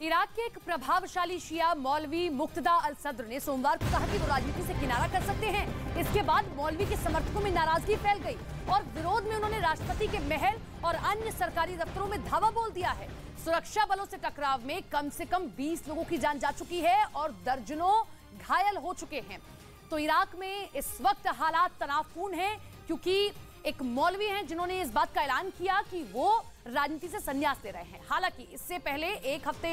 Iraq के एक प्रभावशाली शिया मौलवी मुक्तदा अल सद्र ने सोमवार को कहा कि वो राजनीति से किनारा कर सकते हैं। इसके बाद मौलवी के समर्थकों में नाराजगी फैल गई और विरोध में उन्होंने राष्ट्रपति के महल और अन्य सरकारी दफ्तरों में धावा बोल दिया है। सुरक्षा बलों से टकराव में कम से कम 20 लोगों की जान जा चुकी है और दर्जनों घायल हो चुके हैं। तो इराक में इस वक्त हालात तनावपूर्ण हैं क्योंकि एक मौलवी हैं जिन्होंने इस बात का ऐलान किया कि वो राजनीति से संन्यास ले रहे हैं। हालांकि इससे पहले एक हफ्ते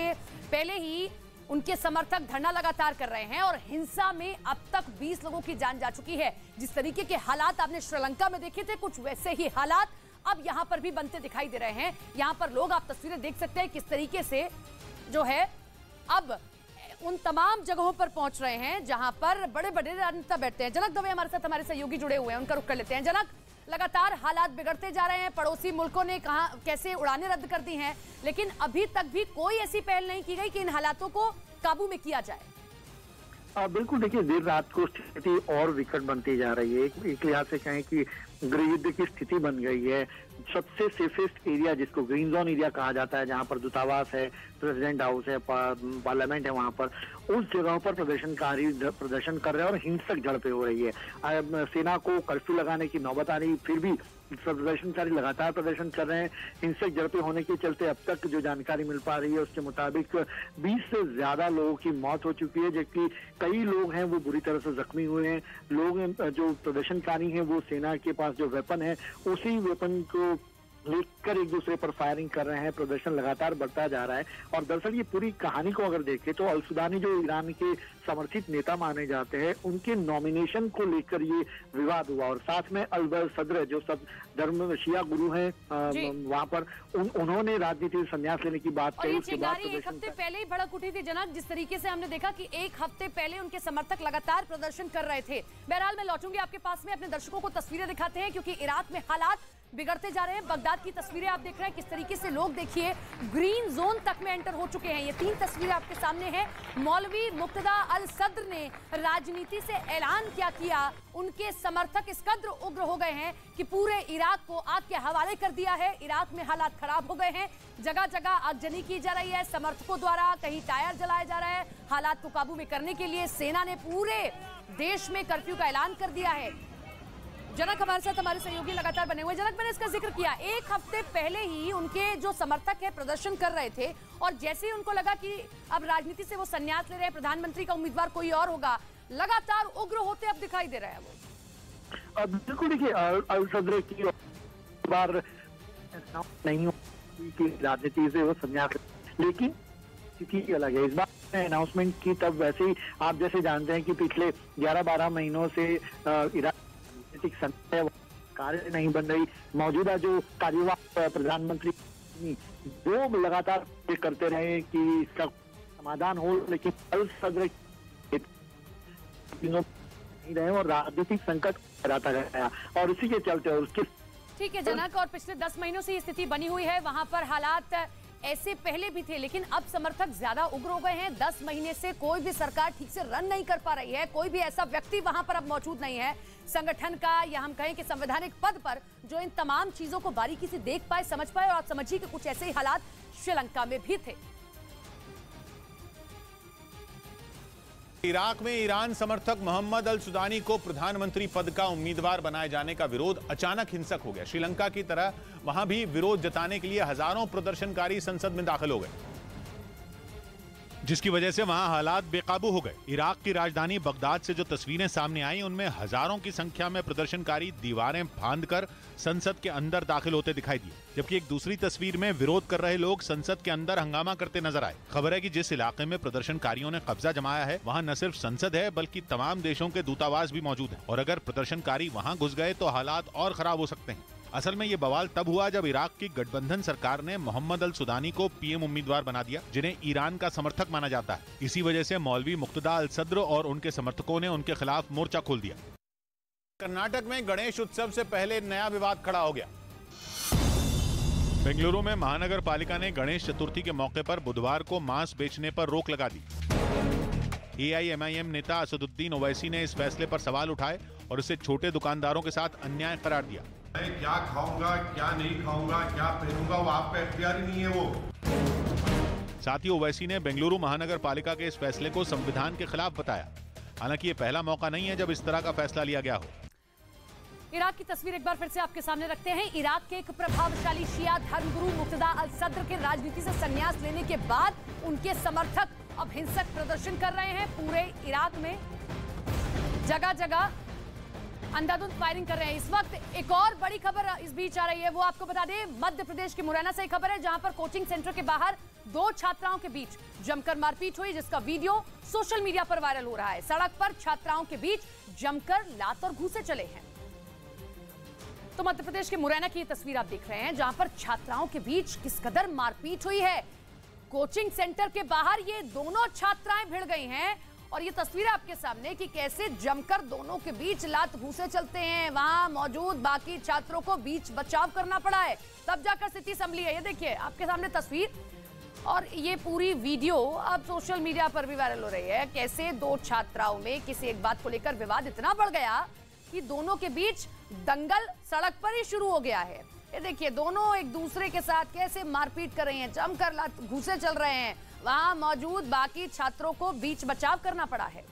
पहले ही उनके समर्थक धरना लगातार कर रहे हैं और हिंसा में अब तक 20 लोगों की जान जा चुकी है। जिस तरीके के हालात आपने श्रीलंका में देखे थे, कुछ वैसे ही हालात अब यहां पर भी बनते दिखाई दे रहे हैं। यहां पर लोग, आप तस्वीरें देख सकते हैं किस तरीके से जो है अब उन तमाम जगहों पर पहुंच रहे हैं जहां पर बड़े बड़े राजनेता बैठते हैं। जनक दवे हमारे साथ, हमारे सहयोगी जुड़े हुए हैं, उनका रुख कर लेते हैं। जनक, लगातार हालात बिगड़ते जा रहे हैं, पड़ोसी मुल्कों ने कहा कैसे उड़ानें रद्द कर दी हैं, लेकिन अभी तक भी कोई ऐसी पहल नहीं की गई कि इन हालातों को काबू में किया जाए। बिल्कुल, देखिए देर रात को स्थिति और विकट बनती जा रही है। एक लिहाज से कहें कि गृह युद्ध की स्थिति बन गई है। सबसे सेफेस्ट एरिया जिसको ग्रीन जोन एरिया कहा जाता है, जहां पर दूतावास है, प्रेसिडेंट हाउस है, पार्लियामेंट है, वहां पर उस जगहों पर प्रदर्शनकारी प्रदर्शन कर रहे हैं और हिंसक झड़पें हो रही है। सेना को कर्फ्यू लगाने की नौबत आ रही, फिर भी प्रदर्शनकारी लगातार प्रदर्शन कर रहे हैं। हिंसक झड़पें होने के चलते अब तक जो जानकारी मिल पा रही है उसके मुताबिक 20 से ज्यादा लोगों की मौत हो चुकी है, जबकि कई लोग हैं वो बुरी तरह से जख्मी हुए हैं। लोग जो प्रदर्शनकारी हैं वो सेना के पास जो वेपन है उसी वेपन को लेकर एक दूसरे पर फायरिंग कर रहे हैं। प्रदर्शन लगातार बढ़ता जा रहा है और दरअसल ये पूरी कहानी को अगर देखें तो अल सुदानी जो ईरान के समर्थित नेता माने जाते हैं, उनके नॉमिनेशन को लेकर ये विवाद हुआ और साथ में अल सद्र जो सब धर्म शिया गुरु हैं वहां पर उन्होंने राजनीति से संन्यास लेने की बात कही। उसके बाद एक हफ्ते पहले ही भड़क उठी थी जनक, जिस तरीके से हमने देखा कि एक हफ्ते पहले उनके समर्थक लगातार प्रदर्शन कर रहे थे। बहरहाल मैं लौटूंगी आपके पास में, अपने दर्शकों को तस्वीरें दिखाते हैं क्योंकि इराक में हालात बिगड़ते जा रहे हैं। बगदाद की तस्वीरें आप देख रहे हैं किस तरीके से लोग, देखिए, ग्रीन जोन तक में एंटर हो चुके हैं। ये 3 तस्वीरें आपके सामने हैं। मौलवी मुक्तदा अल सद्र ने राजनीति से ऐलान क्या किया, उनके समर्थक इस कद्र उग्र हो गए हैं कि पूरे इराक को आग के हवाले कर दिया है। इराक में हालात खराब हो गए हैं, जगह जगह आगजनी की जा रही है समर्थकों द्वारा, कहीं टायर जलाया जा रहा है। हालात को काबू में करने के लिए सेना ने पूरे देश में कर्फ्यू का ऐलान कर दिया है। जनक हमारे साथ, हमारे सहयोगी लगातार बने हुए। जनक, मैंने इसका जिक्र किया, एक हफ्ते पहले ही उनके जो समर्थक है प्रदर्शन कर रहे थे और जैसे ही उनको लगा कि अब राजनीति से वो संन्यास ले रहे हैं, प्रधानमंत्री का उम्मीदवार कोई और होगा, लगातार उग्र होते अब दिखाई दे रहा है वो। बिल्कुल, देखिए अल सद्र की बार नहीं कि राजनीति से वो संन्यास, लेकिन स्थिति अलग है। इस बार अनाउंसमेंट की तब वैसे ही आप जैसे जानते हैं कि पिछले 11-12 महीनों से इराक कार्य नहीं बन रही। मौजूदा जो कार्यवाही प्रधानमंत्री वो लगातार करते रहे कि इसका समाधान हो, लेकिन अल सद्र नहीं रहे और राजनीतिक संकट रहता गया और इसी के चलते और उसके ठीक है जनक, और पिछले 10 महीनों से ये स्थिति बनी हुई है। वहां पर हालात ऐसे पहले भी थे, लेकिन अब समर्थक ज्यादा उग्र हो गए हैं। 10 महीने से कोई भी सरकार ठीक से रन नहीं कर पा रही है, कोई भी ऐसा व्यक्ति वहां पर अब मौजूद नहीं है संगठन का या हम कहें कि संवैधानिक पद पर जो इन तमाम चीजों को बारीकी से देख पाए, समझ पाए। और आप समझिए कि कुछ ऐसे ही हालात श्रीलंका में भी थे। इराक में ईरान समर्थक मोहम्मद अल सुदानी को प्रधानमंत्री पद का उम्मीदवार बनाए जाने का विरोध अचानक हिंसक हो गया। श्रीलंका की तरह वहां भी विरोध जताने के लिए हजारों प्रदर्शनकारी संसद में दाखिल हो गए, जिसकी वजह से वहां हालात बेकाबू हो गए। इराक की राजधानी बगदाद से जो तस्वीरें सामने आई उनमें हजारों की संख्या में प्रदर्शनकारी दीवारें फांदकर संसद के अंदर दाखिल होते दिखाई दिए, जबकि एक दूसरी तस्वीर में विरोध कर रहे लोग संसद के अंदर हंगामा करते नजर आए। खबर है कि जिस इलाके में प्रदर्शनकारियों ने कब्जा जमाया है वहां न सिर्फ संसद है बल्कि तमाम देशों के दूतावास भी मौजूद हैं और अगर प्रदर्शनकारी वहां घुस गए तो हालात और खराब हो सकते हैं। असल में ये बवाल तब हुआ जब इराक की गठबंधन सरकार ने मोहम्मद अल सुदानी को पीएम उम्मीदवार बना दिया, जिन्हें ईरान का समर्थक माना जाता है। इसी वजह से मौलवी मुक्तदा अल सद्र और उनके समर्थकों ने उनके खिलाफ मोर्चा खोल दिया। कर्नाटक में गणेश उत्सव से पहले नया विवाद खड़ा हो गया। बेंगलुरु में महानगर पालिका ने गणेश चतुर्थी के मौके पर बुधवार को मांस बेचने पर रोक लगा दी। AIMIM नेता असदुद्दीन ओवैसी ने इस फैसले पर सवाल उठाए और इसे छोटे दुकानदारों के साथ अन्याय करार दिया। मैं क्या खाऊंगा, क्या नहीं खाऊंगा, क्या पहनूंगा, वो आप पे अख्तियार ही नहीं है। वो साथ ही ओवैसी ने बेंगलुरु महानगर पालिका के इस फैसले को संविधान के खिलाफ बताया। हालांकि ये पहला मौका नहीं है जब इस तरह का फैसला लिया गया हो। इराक की तस्वीर एक बार फिर से आपके सामने रखते हैं। इराक के एक प्रभावशाली शिया धर्मगुरु मुक्तदा अल सद्र के राजनीति से संन्यास लेने के बाद उनके समर्थक अब हिंसक प्रदर्शन कर रहे हैं। पूरे इराक में जगह जगह अंधाधुंध फायरिंग कर रहे हैं। इस वक्त एक और बड़ी खबर इस बीच आ रही है, वो आपको बता दें, मध्य प्रदेश के मुरैना से एक खबर है जहां पर कोचिंग सेंटर के बाहर दो छात्राओं के बीच जमकर मारपीट हुई, जिसका वीडियो सोशल मीडिया पर वायरल हो रहा है। सड़क पर छात्राओं के बीच जमकर लात और घूंसे चले हैं। तो मध्य प्रदेश के मुरैना की तस्वीर आप देख रहे हैं जहां पर छात्राओं के बीच किस कदर मारपीट हुई है। कोचिंग सेंटर के बाहर ये दोनों छात्राएं भिड़ गई हैं और ये तस्वीर आपके सामने कि कैसे जमकर दोनों के बीच लात घूंसे चलते हैं। वहां मौजूद बाकी छात्रों को बीच बचाव करना पड़ा है, तब जाकर स्थिति संभली है। ये देखिए आपके सामने तस्वीर और ये पूरी वीडियो अब सोशल मीडिया पर भी वायरल हो रही है। कैसे दो छात्राओं में किसी एक बात को लेकर विवाद इतना बढ़ गया कि दोनों के बीच दंगल सड़क पर ही शुरू हो गया है। ये देखिए दोनों एक दूसरे के साथ कैसे मारपीट कर रही हैं, जमकर लात घूंसे चल रहे हैं। वहां मौजूद बाकी छात्रों को बीच बचाव करना पड़ा है।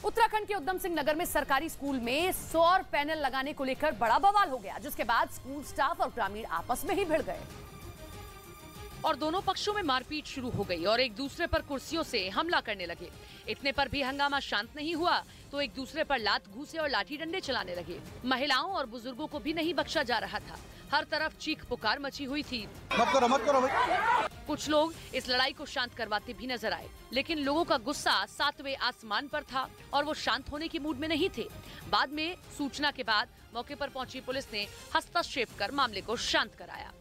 उत्तराखंड के उधम सिंह नगर में सरकारी स्कूल में सौर पैनल लगाने को लेकर बड़ा बवाल हो गया, जिसके बाद स्कूल स्टाफ और ग्रामीण आपस में ही भिड़ गए और दोनों पक्षों में मारपीट शुरू हो गई और एक दूसरे पर कुर्सियों से हमला करने लगे। इतने पर भी हंगामा शांत नहीं हुआ तो एक दूसरे पर लात घूंसे और लाठी डंडे चलाने लगे। महिलाओं और बुजुर्गों को भी नहीं बख्शा जा रहा था। हर तरफ चीख पुकार मची हुई थी। मत करो भाई। कुछ लोग इस लड़ाई को शांत करवाते भी नजर आए, लेकिन लोगों का गुस्सा 7वें आसमान पर था और वो शांत होने की मूड में नहीं थे। बाद में सूचना के बाद मौके पर पहुंची पुलिस ने हस्तक्षेप कर मामले को शांत कराया।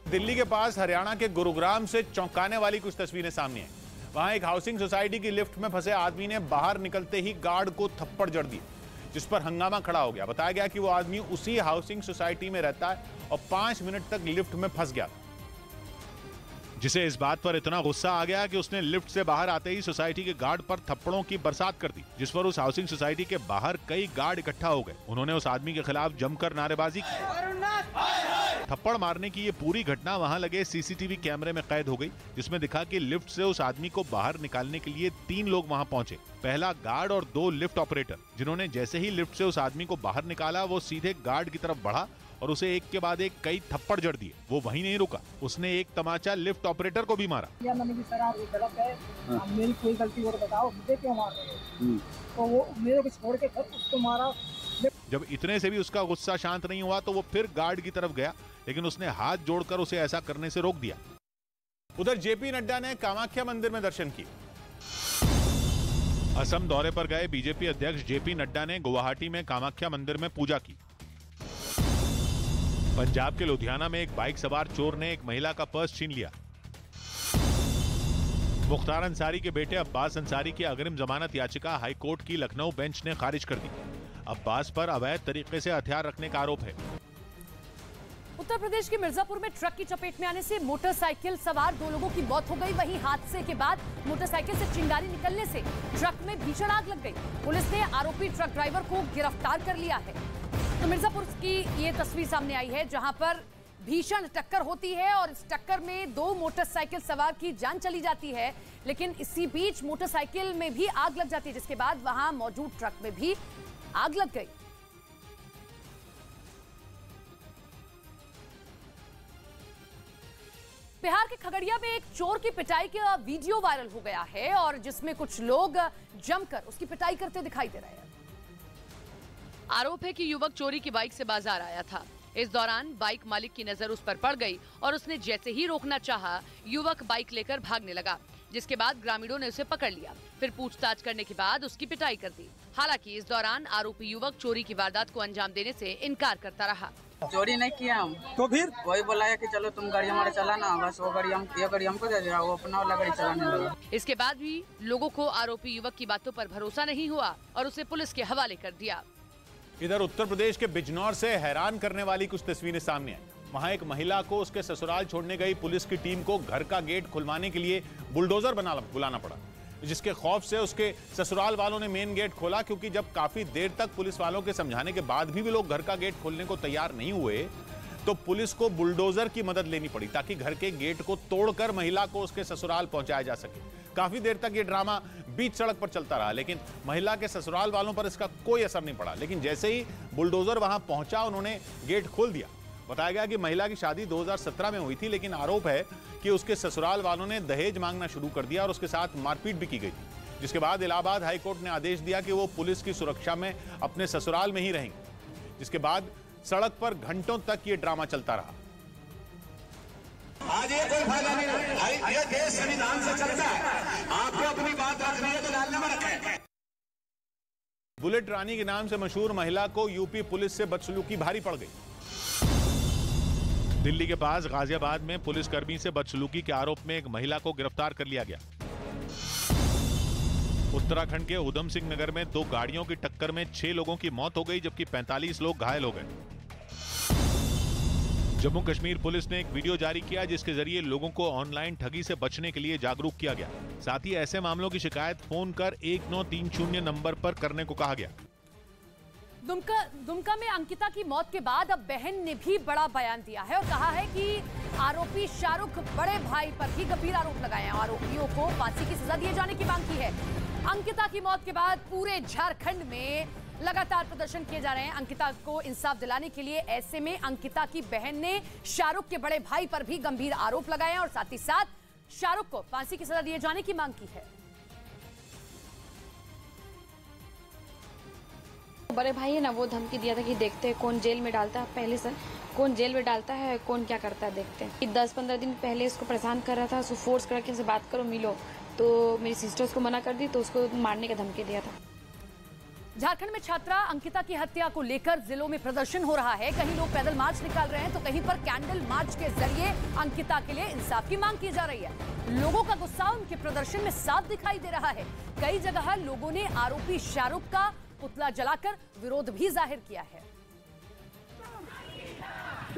दिल्ली के पास हरियाणा के गुरुग्राम से चौंकाने वाली कुछ तस्वीरें सामने हैं। वहां एक हाउसिंग सोसाइटी की लिफ्ट में फंसे आदमी ने बाहर निकलते ही गार्ड को थप्पड़ जड़ दी, जिस पर हंगामा खड़ा हो गया। बताया गया कि वो आदमी उसी हाउसिंग सोसाइटी में रहता है और 5 मिनट तक लिफ्ट में फंस गया, जिसे इस बात पर इतना गुस्सा आ गया कि उसने लिफ्ट से बाहर आते ही सोसाइटी के गार्ड पर थप्पड़ों की बरसात कर दी, जिस पर उस हाउसिंग सोसाइटी के बाहर कई गार्ड इकट्ठा हो गए। उन्होंने उस आदमी के खिलाफ जमकर नारेबाजी की। थप्पड़ मारने की ये पूरी घटना वहां लगे सीसीटीवी कैमरे में कैद हो गई, जिसमें दिखा कि लिफ्ट से उस आदमी को बाहर निकालने के लिए 3 लोग वहां पहुंचे। पहला गार्ड और 2 लिफ्ट ऑपरेटर, जिन्होंने जैसे ही लिफ्ट से उस आदमी को बाहर निकाला वो सीधे गार्ड की तरफ बढ़ा और उसे एक के बाद एक कई थप्पड़ जड़ दिए। वो वहीं नहीं रुका, उसने एक तमाचा लिफ्ट ऑपरेटर को भी मारा। मैंने भी सर आप गलत है, मेरी कोई गलती हो तो बताओ, मुझे क्यों मार रहे हो? तो वो मेरे को छोड़ के फिर उसको मारा। जब इतने से भी उसका गुस्सा शांत नहीं हुआ तो वो फिर गार्ड की तरफ गया, लेकिन उसने हाथ जोड़कर उसे ऐसा करने से रोक दिया। उधर जेपी नड्डा ने कामाख्या मंदिर में दर्शन किए। असम दौरे पर गए बीजेपी अध्यक्ष जेपी नड्डा ने गुवाहाटी में कामाख्या मंदिर में पूजा की। पंजाब के लुधियाना में एक बाइक सवार चोर ने एक महिला का पर्स छीन लिया। मुख्तार अंसारी के बेटे अब्बास अंसारी की अग्रिम जमानत याचिका हाईकोर्ट की लखनऊ बेंच ने खारिज कर दी। अब्बास पर अवैध तरीके से हथियार रखने का आरोप है। उत्तर प्रदेश के मिर्जापुर में ट्रक की चपेट में आने से मोटरसाइकिल सवार 2 लोगों की मौत हो गई। वहीं हादसे के बाद मोटरसाइकिल से चिंगारी निकलने से ट्रक में भीषण आग लग गई। पुलिस ने आरोपी ट्रक ड्राइवर को गिरफ्तार कर लिया है। तो मिर्जापुर की ये तस्वीर सामने आई है जहां पर भीषण टक्कर होती है और इस टक्कर में 2 मोटरसाइकिल सवार की जान चली जाती है, लेकिन इसी बीच मोटरसाइकिल में भी आग लग जाती है, जिसके बाद वहां मौजूद ट्रक में भी आग लग गई। बिहार के खगड़िया में एक चोर की पिटाई का वीडियो वायरल हो गया है और जिसमें कुछ लोग जमकर उसकी पिटाई करते दिखाई दे रहे हैं। आरोप है कि युवक चोरी की बाइक से बाजार आया था। इस दौरान बाइक मालिक की नजर उस पर पड़ गई और उसने जैसे ही रोकना चाहा, युवक बाइक लेकर भागने लगा, जिसके बाद ग्रामीणों ने उसे पकड़ लिया। फिर पूछताछ करने के बाद उसकी पिटाई कर दी। हालांकि इस दौरान आरोपी युवक चोरी की वारदात को अंजाम देने से इनकार करता रहा। चोरी नहीं किया हम, तो फिर वही बुलाया कि चलो तुम गाड़ी हमारा चलाना, बस वो गाड़ी ये गाड़ी हमको दे दिया, वो अपना वाला गाड़ी चलाने लगा। इसके बाद भी लोगों को आरोपी युवक की बातों पर भरोसा नहीं हुआ और उसे पुलिस के हवाले कर दिया। इधर उत्तर प्रदेश के बिजनौर से हैरान करने वाली कुछ तस्वीरें सामने आई। वहां एक महिला को उसके ससुराल छोड़ने गई पुलिस की टीम को घर का गेट खुलवाने के लिए बुलडोजर बुलाना पड़ा, जिसके खौफ से उसके ससुराल वालों ने मेन गेट खोला, क्योंकि जब काफी देर तक पुलिस वालों के समझाने के बाद भी लोग घर का गेट खोलने को तैयार नहीं हुए तो पुलिस को बुलडोजर की मदद लेनी पड़ी ताकि घर के गेट को तोड़कर महिला को उसके ससुराल पहुंचाया जा सके। काफी देर तक यह ड्रामा बीच सड़क पर चलता रहा, लेकिन महिला के ससुराल वालों पर इसका कोई असर नहीं पड़ा। लेकिन जैसे ही बुलडोजर वहां पहुंचा, उन्होंने गेट खोल दिया। बताया गया कि महिला की शादी 2017 में हुई थी, लेकिन आरोप है कि उसके ससुराल वालों ने दहेज मांगना शुरू कर दिया और उसके साथ मारपीट भी की गई थी। जिसके बाद इलाहाबाद हाईकोर्ट ने आदेश दिया कि वो पुलिस की सुरक्षा में अपने ससुराल में ही रहेंगे। जिसके बाद सड़क पर घंटों तक ये ड्रामा चलता रहा। आज ये कोई फायदा नहीं है, ये देश संविधान से चलता है। आपको अपनी बात रखनी है तो डालने में रखें। बुलेट रानी के नाम से मशहूर महिला को यूपी पुलिस से बदसलूकी भारी पड़ गई। दिल्ली के पास गाजियाबाद में पुलिसकर्मी से बदसलूकी के आरोप में एक महिला को गिरफ्तार कर लिया गया। उत्तराखंड के उधम सिंह नगर में 2 गाड़ियों की टक्कर में 6 लोगों की मौत हो गई, जबकि 45 लोग घायल हो गए। जम्मू कश्मीर पुलिस ने एक वीडियो जारी किया जिसके जरिए लोगों को ऑनलाइन ठगी से बचने के लिए जागरूक किया गया। साथ ही ऐसे मामलों की शिकायत फोन कर 1930 नंबर पर करने को कहा गया। दुमका में अंकिता की मौत के बाद अब बहन ने भी बड़ा बयान दिया है और कहा है कि आरोपी शाहरुख बड़े भाई पर भी गंभीर आरोप लगाए हैं। आरोपियों को फांसी की सजा दिए जाने की मांग की है। अंकिता की मौत के बाद पूरे झारखंड में लगातार प्रदर्शन किए जा रहे हैं अंकिता को इंसाफ दिलाने के लिए। ऐसे में अंकिता की बहन ने शाहरुख के बड़े भाई पर भी गंभीर आरोप लगाए हैं और साथ ही साथ शाहरुख को फांसी की सजा दिए जाने की मांग की है। बड़े भाई है ना, वो धमकी दिया था कि देखते हैं कौन जेल में डालता है, पहले से कौन जेल में डालता है, कौन क्या करता है देखते हैं। 10-15 दिन पहले इसको परेशान कर रहा था, उसको फोर्स करके उनसे बात करो मिलो, तो मेरी सिस्टर्स को मना कर दी तो उसको मारने का धमकी दिया था। झारखंड में छात्रा अंकिता की हत्या को लेकर जिलों में प्रदर्शन हो रहा है। कहीं लोग पैदल मार्च निकाल रहे हैं तो कहीं पर कैंडल मार्च के जरिए अंकिता के लिए इंसाफ की मांग की जा रही है। लोगों का गुस्सा उनके प्रदर्शन में साफ दिखाई दे रहा है। कई जगह लोगों ने आरोपी शाहरुख का पुतला जलाकर विरोध भी जाहिर किया है।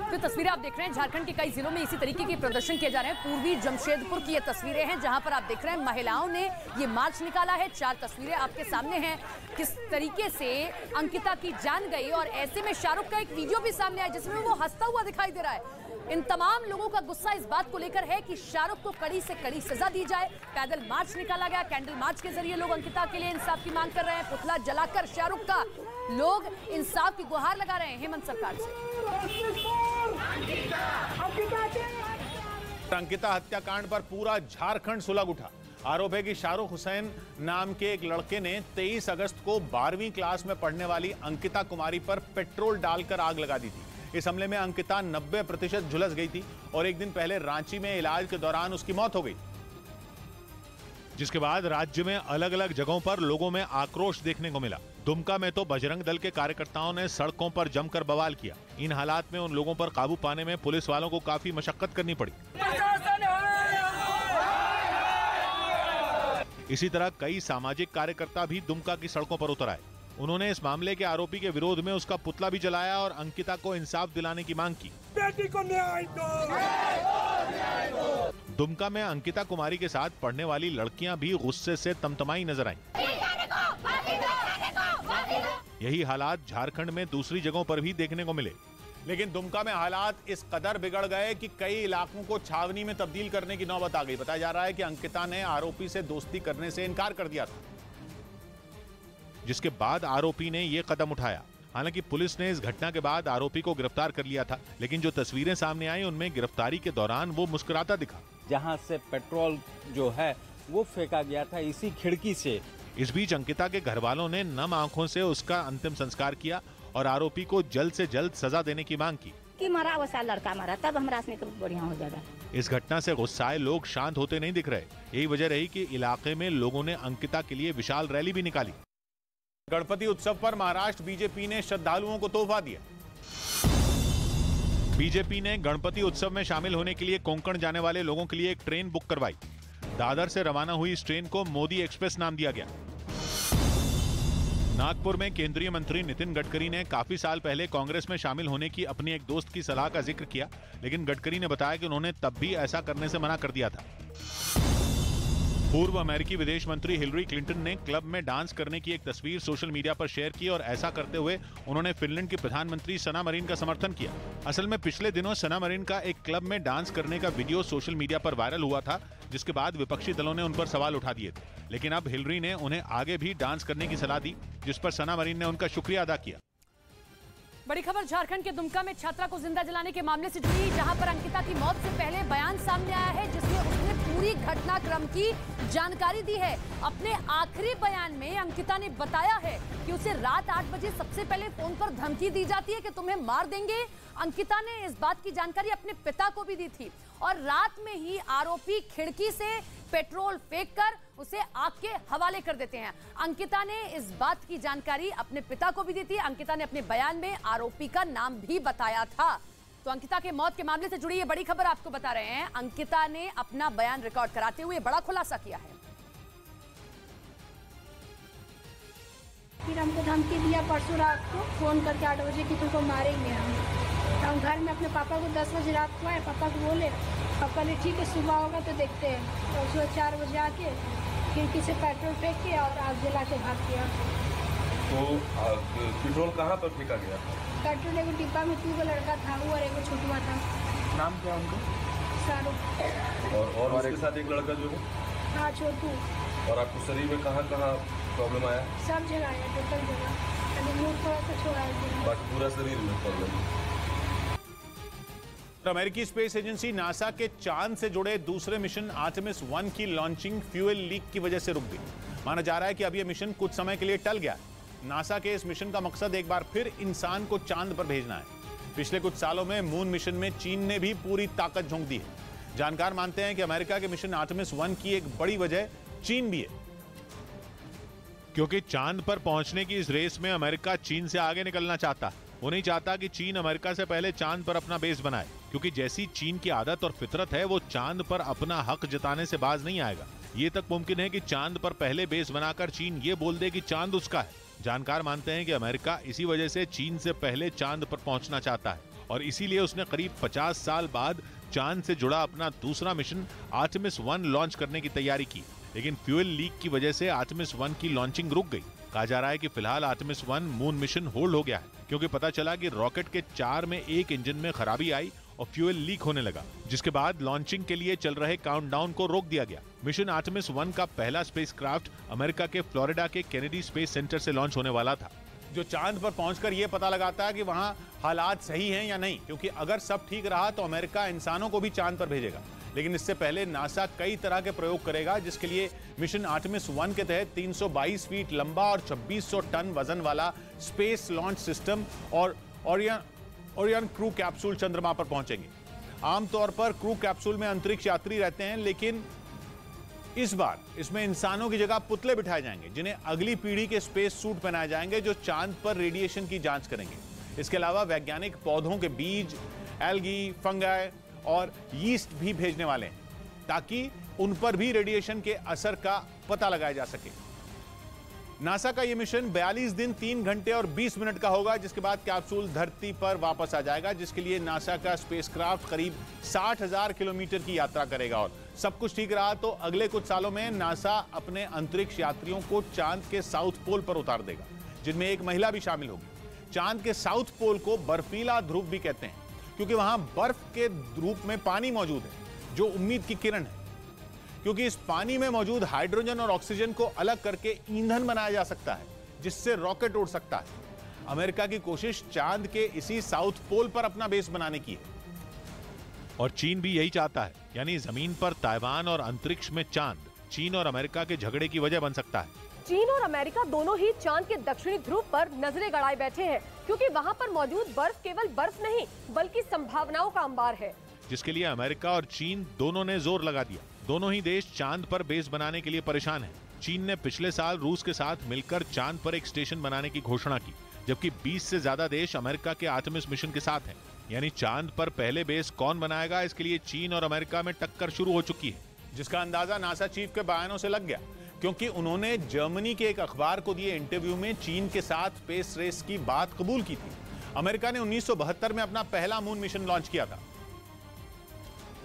तो तस्वीरें आप देख रहे हैं, झारखंड के कई जिलों में इसी तरीके के प्रदर्शन किए जा रहे हैं। पूर्वी जमशेदपुर की ये तस्वीरें हैं जहां पर आप देख रहे हैं महिलाओं ने ये मार्च निकाला है। 4 तस्वीरें आपके सामने हैं किस तरीके से अंकिता की जान गई और ऐसे में शाहरुख का एक वीडियो भी सामने आया जिसमें वो हंसता हुआ दिखाई दे रहा है। इन तमाम लोगों का गुस्सा इस बात को लेकर है कि शाहरुख को कड़ी से कड़ी सजा दी जाए। पैदल मार्च निकाला गया, कैंडल मार्च के जरिए लोग अंकिता के लिए इंसाफ की मांग कर रहे हैं। पुतला जलाकर शाहरुख का लोग इंसाफ की गुहार लगा रहे हैं हेमंत सरकार से। अंकिता हत्याकांड पर पूरा झारखंड सुलग उठा। आरोप है कि शाहरुख हुसैन नाम के एक लड़के ने 23 अगस्त को 12वीं क्लास में पढ़ने वाली अंकिता कुमारी पर पेट्रोल डालकर आग लगा दी थी। इस हमले में अंकिता 90% झुलस गई थी और एक दिन पहले रांची में इलाज के दौरान उसकी मौत हो गई, जिसके बाद राज्य में अलग अलग जगहों पर लोगों में आक्रोश देखने को मिला। दुमका में तो बजरंग दल के कार्यकर्ताओं ने सड़कों पर जमकर बवाल किया। इन हालात में उन लोगों पर काबू पाने में पुलिस वालों को काफी मशक्कत करनी पड़ी। इसी तरह कई सामाजिक कार्यकर्ता भी दुमका की सड़कों पर उतर आए। उन्होंने इस मामले के आरोपी के विरोध में उसका पुतला भी जलाया और अंकिता को इंसाफ दिलाने की मांग की। बेटी को न्याय दो। दुमका में अंकिता कुमारी के साथ पढ़ने वाली लड़कियां भी गुस्से से तमतमाई नजर आईं। यही हालात झारखंड में दूसरी जगहों पर भी देखने को मिले, लेकिन दुमका में हालात इस कदर बिगड़ गए कि कई इलाकों को छावनी में तब्दील करने की नौबत आ गई। बताया जा रहा है कि अंकिता ने आरोपी से दोस्ती करने से इनकार कर दिया था, जिसके बाद आरोपी ने यह कदम उठाया। हालांकि पुलिस ने इस घटना के बाद आरोपी को गिरफ्तार कर लिया था, लेकिन जो तस्वीरें सामने आई उनमें गिरफ्तारी के दौरान वो मुस्कुराता दिखा। जहां से पेट्रोल जो है वो फेंका गया था इसी खिड़की से। इस बीच अंकिता के घर वालों ने नम आंखों से उसका अंतिम संस्कार किया और आरोपी को जल्द से जल्द सजा देने की मांग की। कि मरा वैसा लड़का मरा तब हमरा से बढ़िया हो जाएगा। इस घटना से गुस्साए लोग शांत होते नहीं दिख रहे। यही वजह रही कि इलाके में लोगों ने अंकिता के लिए विशाल रैली भी निकाली। गणपति उत्सव पर महाराष्ट्र बीजेपी ने श्रद्धालुओं को तोहफा दिया। बीजेपी ने गणपति उत्सव में शामिल होने के लिए कोंकण जाने वाले लोगों के लिए एक ट्रेन बुक करवाई। दादर से रवाना हुई इस ट्रेन को मोदी एक्सप्रेस नाम दिया गया। नागपुर में केंद्रीय मंत्री नितिन गडकरी ने काफी साल पहले कांग्रेस में शामिल होने की अपनी एक दोस्त की सलाह का जिक्र किया, लेकिन गडकरी ने बताया कि उन्होंने तब भी ऐसा करने से मना कर दिया था। पूर्व अमेरिकी विदेश मंत्री हिलरी क्लिंटन ने क्लब में डांस करने की एक तस्वीर सोशल मीडिया पर शेयर की और ऐसा करते हुए उन्होंने फिनलैंड की प्रधानमंत्री सना मरीन का समर्थन किया। असल में पिछले दिनों सना मरीन का एक क्लब में डांस करने का वीडियो सोशल मीडिया पर वायरल हुआ था, जिसके बाद विपक्षी दलों ने उन पर सवाल उठा दिए थे। लेकिन अब हिलरी ने उन्हें आगे भी डांस करने की सलाह दी, जिस पर सना मरीन ने उनका शुक्रिया अदा किया। बड़ी खबर झारखंड के दुमका में छात्रा को जिंदा जलाने के मामले से जुड़ी, जहां पर अंकिता की मौत से पहले बयान सामने आया है, जिसमें उसने पूरी घटनाक्रम की जानकारी दी है। अपने आखिरी बयान में अंकिता ने बताया है कि उसे रात 8 बजे सबसे पहले फोन पर धमकी दी जाती है कि तुम्हें मार देंगे। अंकिता ने इस बात की जानकारी अपने पिता को भी दी थी और रात में ही आरोपी खिड़की से पेट्रोल फेंककर उसे आग के हवाले कर देते हैं। अंकिता ने इस बात की जानकारी अपने पिता को भी दी थी। अंकिता ने अपने बयान में आरोपी का नाम भी बताया था। तो अंकिता के मौत के मामले से जुड़ी ये बड़ी खबर आपको बता रहे हैं। अंकिता ने अपना बयान रिकॉर्ड कराते हुए बड़ा खुलासा किया है। फिर हमको धमकी दिया परसों रात को फोन करके 8 बजे कि तुमको मारेंगे हम घर में अपने पापा को 10 बजे रात को आए, पापा को बोले, पापा ने ठीक है सुबह होगा तो देखते हैं। तो सुबह 4 बजे आके खिड़की से पेट्रोल फेंक के और आग जला के भाग गया। तो पेट्रोल कहाँ पर फेंका गया? पेट्रोल एगो डिब्बा में 2 लड़का था वो और एगो छोटुआ था। नाम क्या उनका? शाहरुख। और उसके साथ एक लड़का जो है? हाँ छोटू। और आपको शरीर में कहाँ कहाँ प्रॉब्लम आया? सब जगह आया, टोटल जगह, मुँह थोड़ा सा छोड़ा है, बाकी पूरा शरीर में प्रॉब्लम। अमेरिकी स्पेस एजेंसी नासा के चांद से जुड़े दूसरे मिशन आर्टेमिस 1 की लॉन्चिंग फ्यूल लीक की वजह से रुक गई। माना जा रहा है कि अब यह मिशन कुछ समय के लिए टल गया है। नासा के इस मिशन का मकसद एक बार फिर इंसान को चांद पर भेजना है। पिछले कुछ सालों में मून मिशन में चीन ने भी पूरी ताकत झोंक दी है। जानकार मानते हैं कि अमेरिका के मिशन आर्टेमिस 1 की एक बड़ी वजह चीन भी है, क्योंकि चांद पर पहुंचने की इस रेस में अमेरिका चीन से आगे निकलना चाहता है। वो नहीं चाहता कि चीन अमेरिका से पहले चांद पर अपना बेस बनाए, क्योंकि जैसी चीन की आदत और फितरत है, वो चांद पर अपना हक जताने से बाज नहीं आएगा। ये तक मुमकिन है कि चांद पर पहले बेस बनाकर चीन ये बोल दे कि चांद उसका है। जानकार मानते हैं कि अमेरिका इसी वजह से चीन से पहले चांद पर पहुंचना चाहता है और इसीलिए उसने करीब 50 साल बाद चांद से जुड़ा अपना दूसरा मिशन आर्टेमिस 1 लॉन्च करने की तैयारी की। लेकिन फ्यूल लीक की वजह से आर्टेमिस 1 की लॉन्चिंग रुक गई। कहा जा रहा है कि फिलहाल आर्टेमिस 1 मून मिशन होल्ड हो गया है, क्योंकि पता चला कि रॉकेट के 4 में एक इंजन में खराबी आई और फ्यूल लीक होने लगा, जिसके बाद लॉन्चिंग के लिए चल रहे काउंटडाउन को रोक दिया गया। मिशन आर्टेमिस 1 का पहला स्पेसक्राफ्ट अमेरिका के फ्लोरिडा के केनेडी स्पेस सेंटर से लॉन्च होने वाला था, जो चांद पर पहुंचकर यह पता लगाता है कि वहां हालात सही हैं या नहीं, क्योंकि अगर सब ठीक रहा तो अमेरिका इंसानों को भी चांद पर भेजेगा। लेकिन इससे पहले नासा कई तरह के प्रयोग करेगा, जिसके लिए मिशन आर्टेमिस 1 के तहत 322 फीट लंबा और 2600 टन वजन वाला स्पेस लॉन्च सिस्टम और ओरियन क्रू कैप्सूल चंद्रमा पर पहुंचेंगे। आमतौर पर क्रू कैप्सूल में अंतरिक्ष यात्री रहते हैं, लेकिन इस बार इसमें इंसानों की जगह पुतले बिठाए जाएंगे, जिन्हें अगली पीढ़ी के स्पेस सूट पहनाए जाएंगे, जो चांद पर रेडिएशन की जांच करेंगे। इसके अलावा वैज्ञानिक पौधों के बीज, एल्गी, फंगाई और यीस्ट भी भेजने वाले हैं, ताकि उन पर भी रेडिएशन के असर का पता लगाया जा सके। नासा का यह मिशन 42 दिन 3 घंटे और 20 मिनट का होगा, जिसके बाद कैप्सूल धरती पर वापस आ जाएगा, जिसके लिए नासा का स्पेसक्राफ्ट करीब 60,000 किलोमीटर की यात्रा करेगा। और सब कुछ ठीक रहा तो अगले कुछ सालों में नासा अपने अंतरिक्ष यात्रियों को चांद के साउथ पोल पर उतार देगा, जिनमें एक महिला भी शामिल होगी। चांद के साउथ पोल को बर्फीला ध्रुव भी कहते हैं, क्योंकि वहां बर्फ के रूप में पानी मौजूद है, जो उम्मीद की किरण है, क्योंकि इस पानी में मौजूद हाइड्रोजन और ऑक्सीजन को अलग करके ईंधन बनाया जा सकता है, जिससे रॉकेट उड़ सकता है। अमेरिका की कोशिश चांद के इसी साउथ पोल पर अपना बेस बनाने की है, और चीन भी यही चाहता है, यानी जमीन पर ताइवान और अंतरिक्ष में चांद चीन और अमेरिका के झगड़े की वजह बन सकता है। चीन और अमेरिका दोनों ही चांद के दक्षिणी ध्रुव पर नजरें गड़ाए बैठे हैं, क्योंकि वहां पर मौजूद बर्फ केवल बर्फ नहीं बल्कि संभावनाओं का अंबार है, जिसके लिए अमेरिका और चीन दोनों ने जोर लगा दिया। दोनों ही देश चांद पर बेस बनाने के लिए परेशान हैं। चीन ने पिछले साल रूस के साथ मिलकर चांद पर एक स्टेशन बनाने की घोषणा की, जबकि 20 से ज्यादा देश अमेरिका के आर्टेमिस मिशन के साथ हैं। यानी चांद पर पहले बेस कौन बनाएगा, इसके लिए चीन और अमेरिका में टक्कर शुरू हो चुकी है, जिसका अंदाजा नासा चीफ के बयानों से लग गया, क्योंकि उन्होंने जर्मनी के एक अखबार को दिए इंटरव्यू में चीन के साथ स्पेस रेस की बात कबूल की थी। अमेरिका ने 1972 में अपना पहला मून मिशन लॉन्च किया था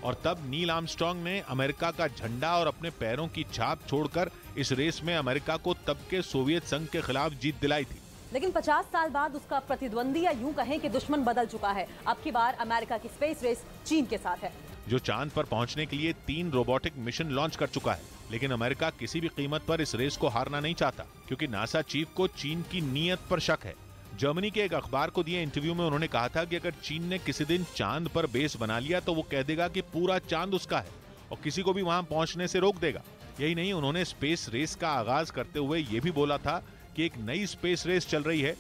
और तब नील आर्मस्ट्रांग ने अमेरिका का झंडा और अपने पैरों की छाप छोड़कर इस रेस में अमेरिका को तब के सोवियत संघ के खिलाफ जीत दिलाई थी। लेकिन 50 साल बाद उसका प्रतिद्वंदी या यूं कहें कि दुश्मन बदल चुका है। अब की बार अमेरिका की स्पेस रेस चीन के साथ है, जो चांद पर पहुंचने के लिए 3 रोबोटिक मिशन लॉन्च कर चुका है। लेकिन अमेरिका किसी भी कीमत पर इस रेस को हारना नहीं चाहता, क्योंकि नासा चीफ को चीन की नीयत पर शक है। जर्मनी के एक अखबार को दिए इंटरव्यू में उन्होंने कहा था कि अगर चीन ने किसी दिन चांद पर बेस बना लिया तो वो कह देगा कि पूरा चांद उसका है और किसी को भी वहां पहुंचने से रोक देगा। यही नहीं, उन्होंने स्पेस रेस का आगाज करते हुए ये भी बोला था कि एक नई स्पेस रेस चल रही है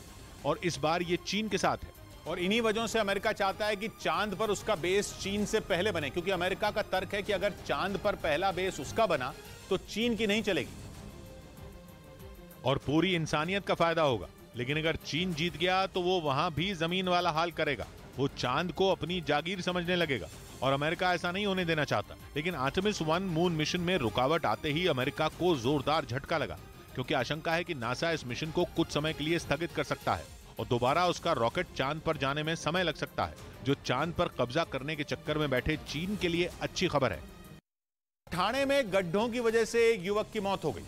और इस बार ये चीन के साथ है। और इन्हीं वजहों से अमेरिका चाहता है कि चांद पर उसका बेस चीन से पहले बने, क्योंकि अमेरिका का तर्क है कि अगर चांद पर पहला बेस उसका बना तो चीन की नहीं चलेगी और पूरी इंसानियत का फायदा होगा। लेकिन अगर चीन जीत गया तो वो वहां भी जमीन वाला हाल करेगा, वो चांद को अपनी जागीर समझने लगेगा और अमेरिका ऐसा नहीं होने देना चाहता। लेकिन आर्टेमिस 1 मून मिशन में रुकावट आते ही अमेरिका को जोरदार झटका लगा, क्योंकि आशंका है कि नासा इस मिशन को कुछ समय के लिए स्थगित कर सकता है और दोबारा उसका रॉकेट चांद पर जाने में समय लग सकता है, जो चांद पर कब्जा करने के चक्कर में बैठे चीन के लिए अच्छी खबर है। ठाणे में गड्ढों की वजह से एक युवक की मौत हो गई।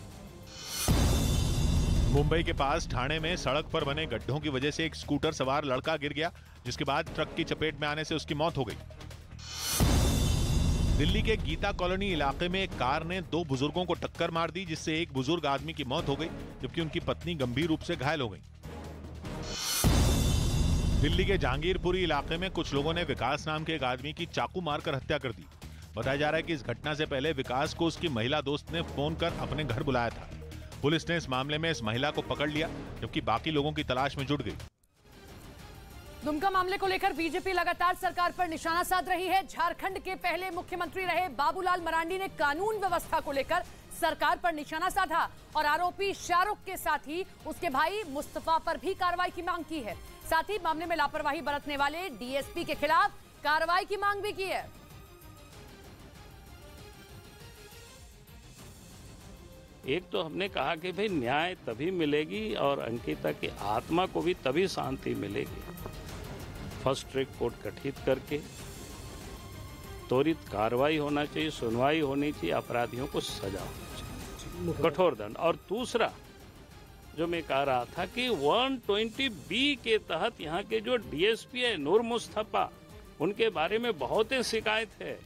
मुंबई के पास ठाणे में सड़क पर बने गड्ढों की वजह से एक स्कूटर सवार लड़का गिर गया, जिसके बाद ट्रक की चपेट में आने से उसकी मौत हो गई। दिल्ली के गीता कॉलोनी इलाके में एक कार ने 2 बुजुर्गों को टक्कर मार दी, जिससे एक बुजुर्ग आदमी की मौत हो गई जबकि उनकी पत्नी गंभीर रूप से घायल हो गई। दिल्ली के जहांगीरपुरी इलाके में कुछ लोगों ने विकास नाम के एक आदमी की चाकू मारकर हत्या कर दी। बताया जा रहा है कि इस घटना से पहले विकास को उसकी महिला दोस्त ने फोन कर अपने घर बुलाया था। पुलिस ने इस मामले में इस महिला को पकड़ लिया, जबकि बाकी लोगों की तलाश में जुट गई। दुमका मामले को लेकर बीजेपी लगातार सरकार पर निशाना साध रही है। झारखंड के पहले मुख्यमंत्री रहे बाबूलाल मरांडी ने कानून व्यवस्था को लेकर सरकार पर निशाना साधा और आरोपी शाहरुख के साथ ही उसके भाई मुस्तफा पर भी कार्रवाई की मांग की है। साथ ही मामले में लापरवाही बरतने वाले डीएसपी के खिलाफ कार्रवाई की मांग भी की है। एक तो हमने कहा कि भाई न्याय तभी मिलेगी और अंकिता की आत्मा को भी तभी शांति मिलेगी। फर्स्ट ट्रैक कोर्ट गठित करके त्वरित कार्रवाई होना चाहिए, सुनवाई होनी चाहिए, अपराधियों को सजा होनी चाहिए, कठोर दंड। और दूसरा जो मैं कह रहा था कि 120B के तहत यहाँ के जो डीएसपी है नूर मुस्तफा, उनके बारे में बहुत ही शिकायत है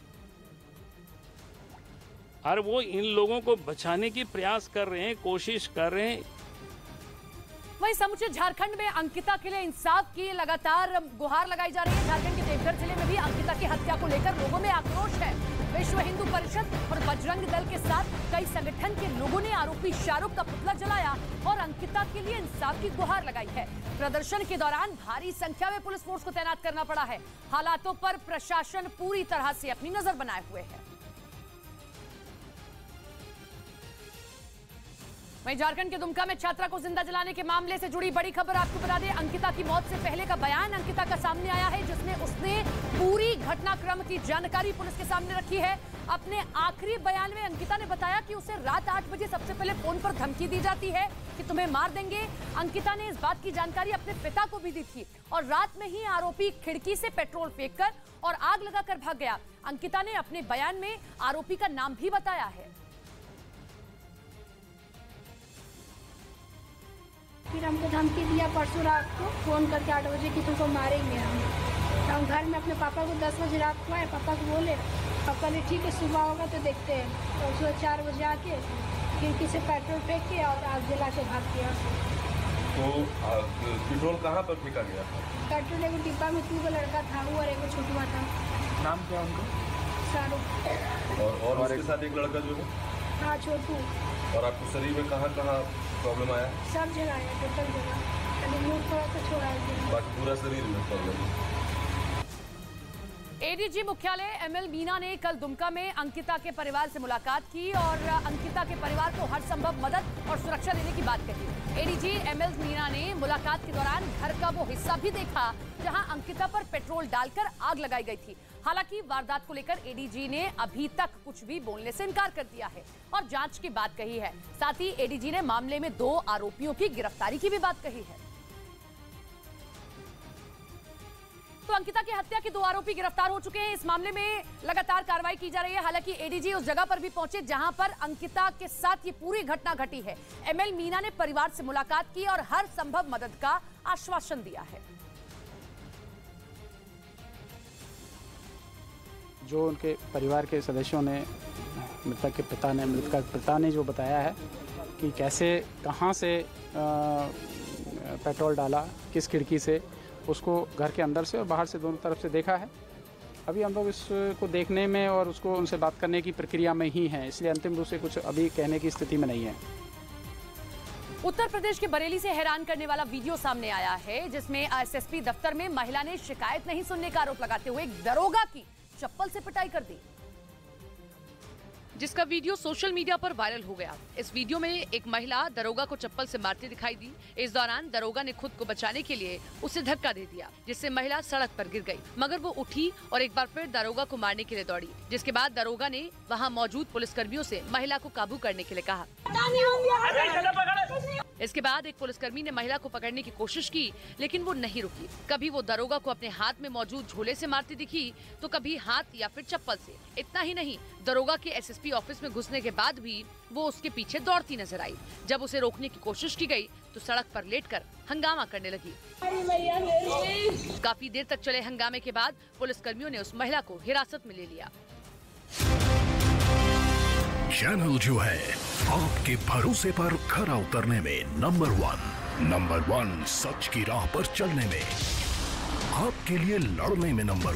और वो इन लोगों को बचाने की प्रयास कर रहे हैं, कोशिश कर रहे हैं। वहीं समूचे झारखंड में अंकिता के लिए इंसाफ की लगातार गुहार लगाई जा रही है। झारखंड के देवघर जिले में भी अंकिता की हत्या को लेकर लोगों में आक्रोश है। विश्व हिंदू परिषद और बजरंग दल के साथ कई संगठन के लोगों ने आरोपी शाहरुख का पुतला जलाया और अंकिता के लिए इंसाफ की गुहार लगाई है। प्रदर्शन के दौरान भारी संख्या में पुलिस फोर्स को तैनात करना पड़ा है। हालातों पर प्रशासन पूरी तरह से अपनी नजर बनाए हुए है। वहीं झारखंड के दुमका में छात्रा को जिंदा जलाने के मामले से जुड़ी बड़ी खबर आपको बता दें। अंकिता की मौत से पहले का बयान अंकिता का सामने आया है, जिसमें उसने पूरी घटनाक्रम की जानकारी पुलिस के सामने रखी है। अपने आखिरी बयान में अंकिता ने बताया कि उसे रात 8 बजे सबसे पहले फोन पर धमकी दी जाती है कि तुम्हें मार देंगे। अंकिता ने इस बात की जानकारी अपने पिता को भी दी थी और रात में ही आरोपी खिड़की से पेट्रोल फेंककर और आग लगाकर भाग गया। अंकिता ने अपने बयान में आरोपी का नाम भी बताया है। फिर हमको धमकी दिया परसों रात को फ़ोन करके 8 बजे कि तुमको मारेंगे हम। तो हम घर में अपने पापा को 10 बजे रात को आए, पापा को बोले, पापा ने ठीक है सुबह होगा तो देखते हैं। तो सुबह 4 बजे आके खिड़की से पेट्रोल फेंक के और आग जला के भाग गया। तो पेट्रोल कहाँ पर फेंका गया था? पेट्रोल एक डिब्बा में 2 लड़का था, वो और एक छोटुआ था। नाम क्या उनका? शाहरुख। और उसके साथ एक लड़का जो है? हाँ, छोटू। और आपको शरीर में कहाँ प्रॉब्लम आया? सब जगह आया, टोटल जगह, खाली मुंह थोड़ा सा छोड़ा है, बाकी पूरा शरीर में प्रॉब्लम है। एडीजी मुख्यालय एमएल मीना ने कल दुमका में अंकिता के परिवार से मुलाकात की और अंकिता के परिवार को हर संभव मदद और सुरक्षा देने की बात कही। एडीजी एमएल मीना ने मुलाकात के दौरान घर का वो हिस्सा भी देखा जहां अंकिता पर पेट्रोल डालकर आग लगाई गई थी। हालांकि वारदात को लेकर एडीजी ने अभी तक कुछ भी बोलने से इनकार कर दिया है और जांच की बात कही है। साथ ही एडीजी ने मामले में 2 आरोपियों की गिरफ्तारी की भी बात कही है। तो अंकिता की हत्या के 2 आरोपी गिरफ्तार हो चुके हैं। इस मामले में लगातार कार्रवाई की जा रही है। हालांकि एडीजी उस जगह पर भी पहुंचे जहां पर अंकिता के साथ ये पूरी घटना घटी है। एमएल मीना ने परिवार से मुलाकात की और हर संभव मदद का आश्वासन दिया है। जो उनके परिवार के सदस्यों ने, मृतक के पिता ने जो बताया है कि कैसे, कहां से पेट्रोल डाला, किस खिड़की से, उसको घर के अंदर से और बाहर से दोनों तरफ से देखा है। अभी हम लोग इसको देखने में और उसको उनसे बात करने की प्रक्रिया में ही हैं, इसलिए अंतिम रूप से कुछ अभी कहने की स्थिति में नहीं है। उत्तर प्रदेश के बरेली से हैरान करने वाला वीडियो सामने आया है, जिसमें एसएसपी दफ्तर में महिला ने शिकायत नहीं सुनने का आरोप लगाते हुए एक दरोगा की चप्पल से पिटाई कर दी, जिसका वीडियो सोशल मीडिया पर वायरल हो गया। इस वीडियो में एक महिला दरोगा को चप्पल से मारती दिखाई दी। इस दौरान दरोगा ने खुद को बचाने के लिए उसे धक्का दे दिया, जिससे महिला सड़क पर गिर गई, मगर वो उठी और एक बार फिर दरोगा को मारने के लिए दौड़ी। जिसके बाद दरोगा ने वहां मौजूद पुलिसकर्मियों से महिला को काबू करने के लिए कहा। इसके बाद एक पुलिसकर्मी ने महिला को पकड़ने की कोशिश की, लेकिन वो नहीं रुकी। कभी वो दरोगा को अपने हाथ में मौजूद झोले से मारती दिखी, तो कभी हाथ या फिर चप्पल से। इतना ही नहीं, दरोगा के एसएसपी ऑफिस में घुसने के बाद भी वो उसके पीछे दौड़ती नजर आई। जब उसे रोकने की कोशिश की गई तो सड़क पर लेटकर हंगामा करने लगी। काफी देर तक चले हंगामे के बाद पुलिसकर्मियों ने उस महिला को हिरासत में ले लिया। चैनल जो है आपके भरोसे पर खरा उतरने में नंबर 1 सच की राह पर चलने में, आपके लिए लड़ने में नंबर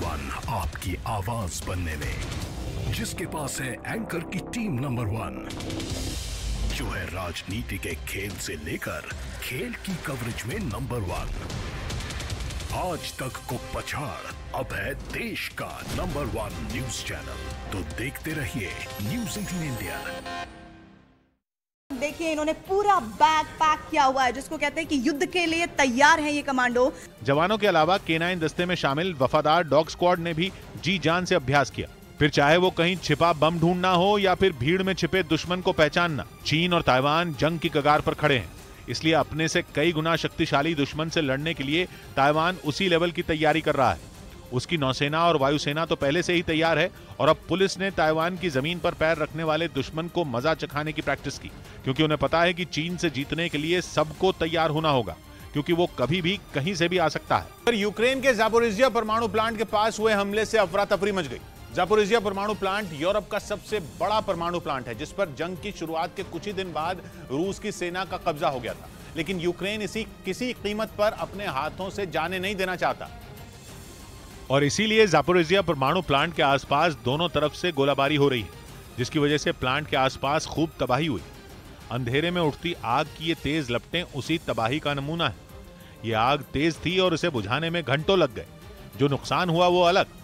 1 आपकी आवाज बनने में, जिसके पास है एंकर की टीम नंबर 1, जो है राजनीति के खेल से लेकर खेल की कवरेज में नंबर 1। आज तक को पछाड़, अब है देश का नंबर 1 न्यूज चैनल। तो देखते रहिए न्यूज़ 18 इंडिया। देखिए, इन्होंने पूरा बैग पैक किया हुआ है, जिसको कहते हैं कि युद्ध के लिए तैयार है ये कमांडो। जवानों के अलावा K9 दस्ते में शामिल वफादार डॉग स्क्वाड ने भी जी जान से अभ्यास किया। फिर चाहे वो कहीं छिपा बम ढूंढना हो या फिर भीड़ में छिपे दुश्मन को पहचानना, चीन और ताइवान जंग की कगार पर खड़े हैं। इसलिए अपने से कई गुना शक्तिशाली दुश्मन से लड़ने के लिए ताइवान उसी लेवल की तैयारी कर रहा है। उसकी नौसेना और वायुसेना तो पहले से ही तैयार है और अब पुलिस ने ताइवान की जमीन पर पैर रखने वाले दुश्मन को मजा चखाने की प्रैक्टिस की, क्योंकि उन्हें पता है कि चीन से जीतने के लिए सबको तैयार होना होगा, क्योंकि वो कभी भी कहीं से भी आ सकता है। पर यूक्रेन के ज़ापोरिज़िया परमाणु प्लांट के पास हुए हमले से अफरा तफरी मच गई। ज़ापोरिज़िया परमाणु प्लांट यूरोप का सबसे बड़ा परमाणु प्लांट है, जिस पर जंग की शुरुआत के कुछ ही दिन बाद रूस की सेना का कब्जा हो गया था। लेकिन यूक्रेन इसी किसी कीमत पर अपने हाथों से जाने नहीं देना चाहता, और इसीलिए ज़ापोरिज़िया परमाणु प्लांट के आसपास दोनों तरफ से गोलाबारी हो रही है, जिसकी वजह से प्लांट के आसपास खूब तबाही हुई। अंधेरे में उठती आग की ये तेज लपटें उसी तबाही का नमूना है। ये आग तेज थी और इसे बुझाने में घंटों लग गए। जो नुकसान हुआ वो अलग।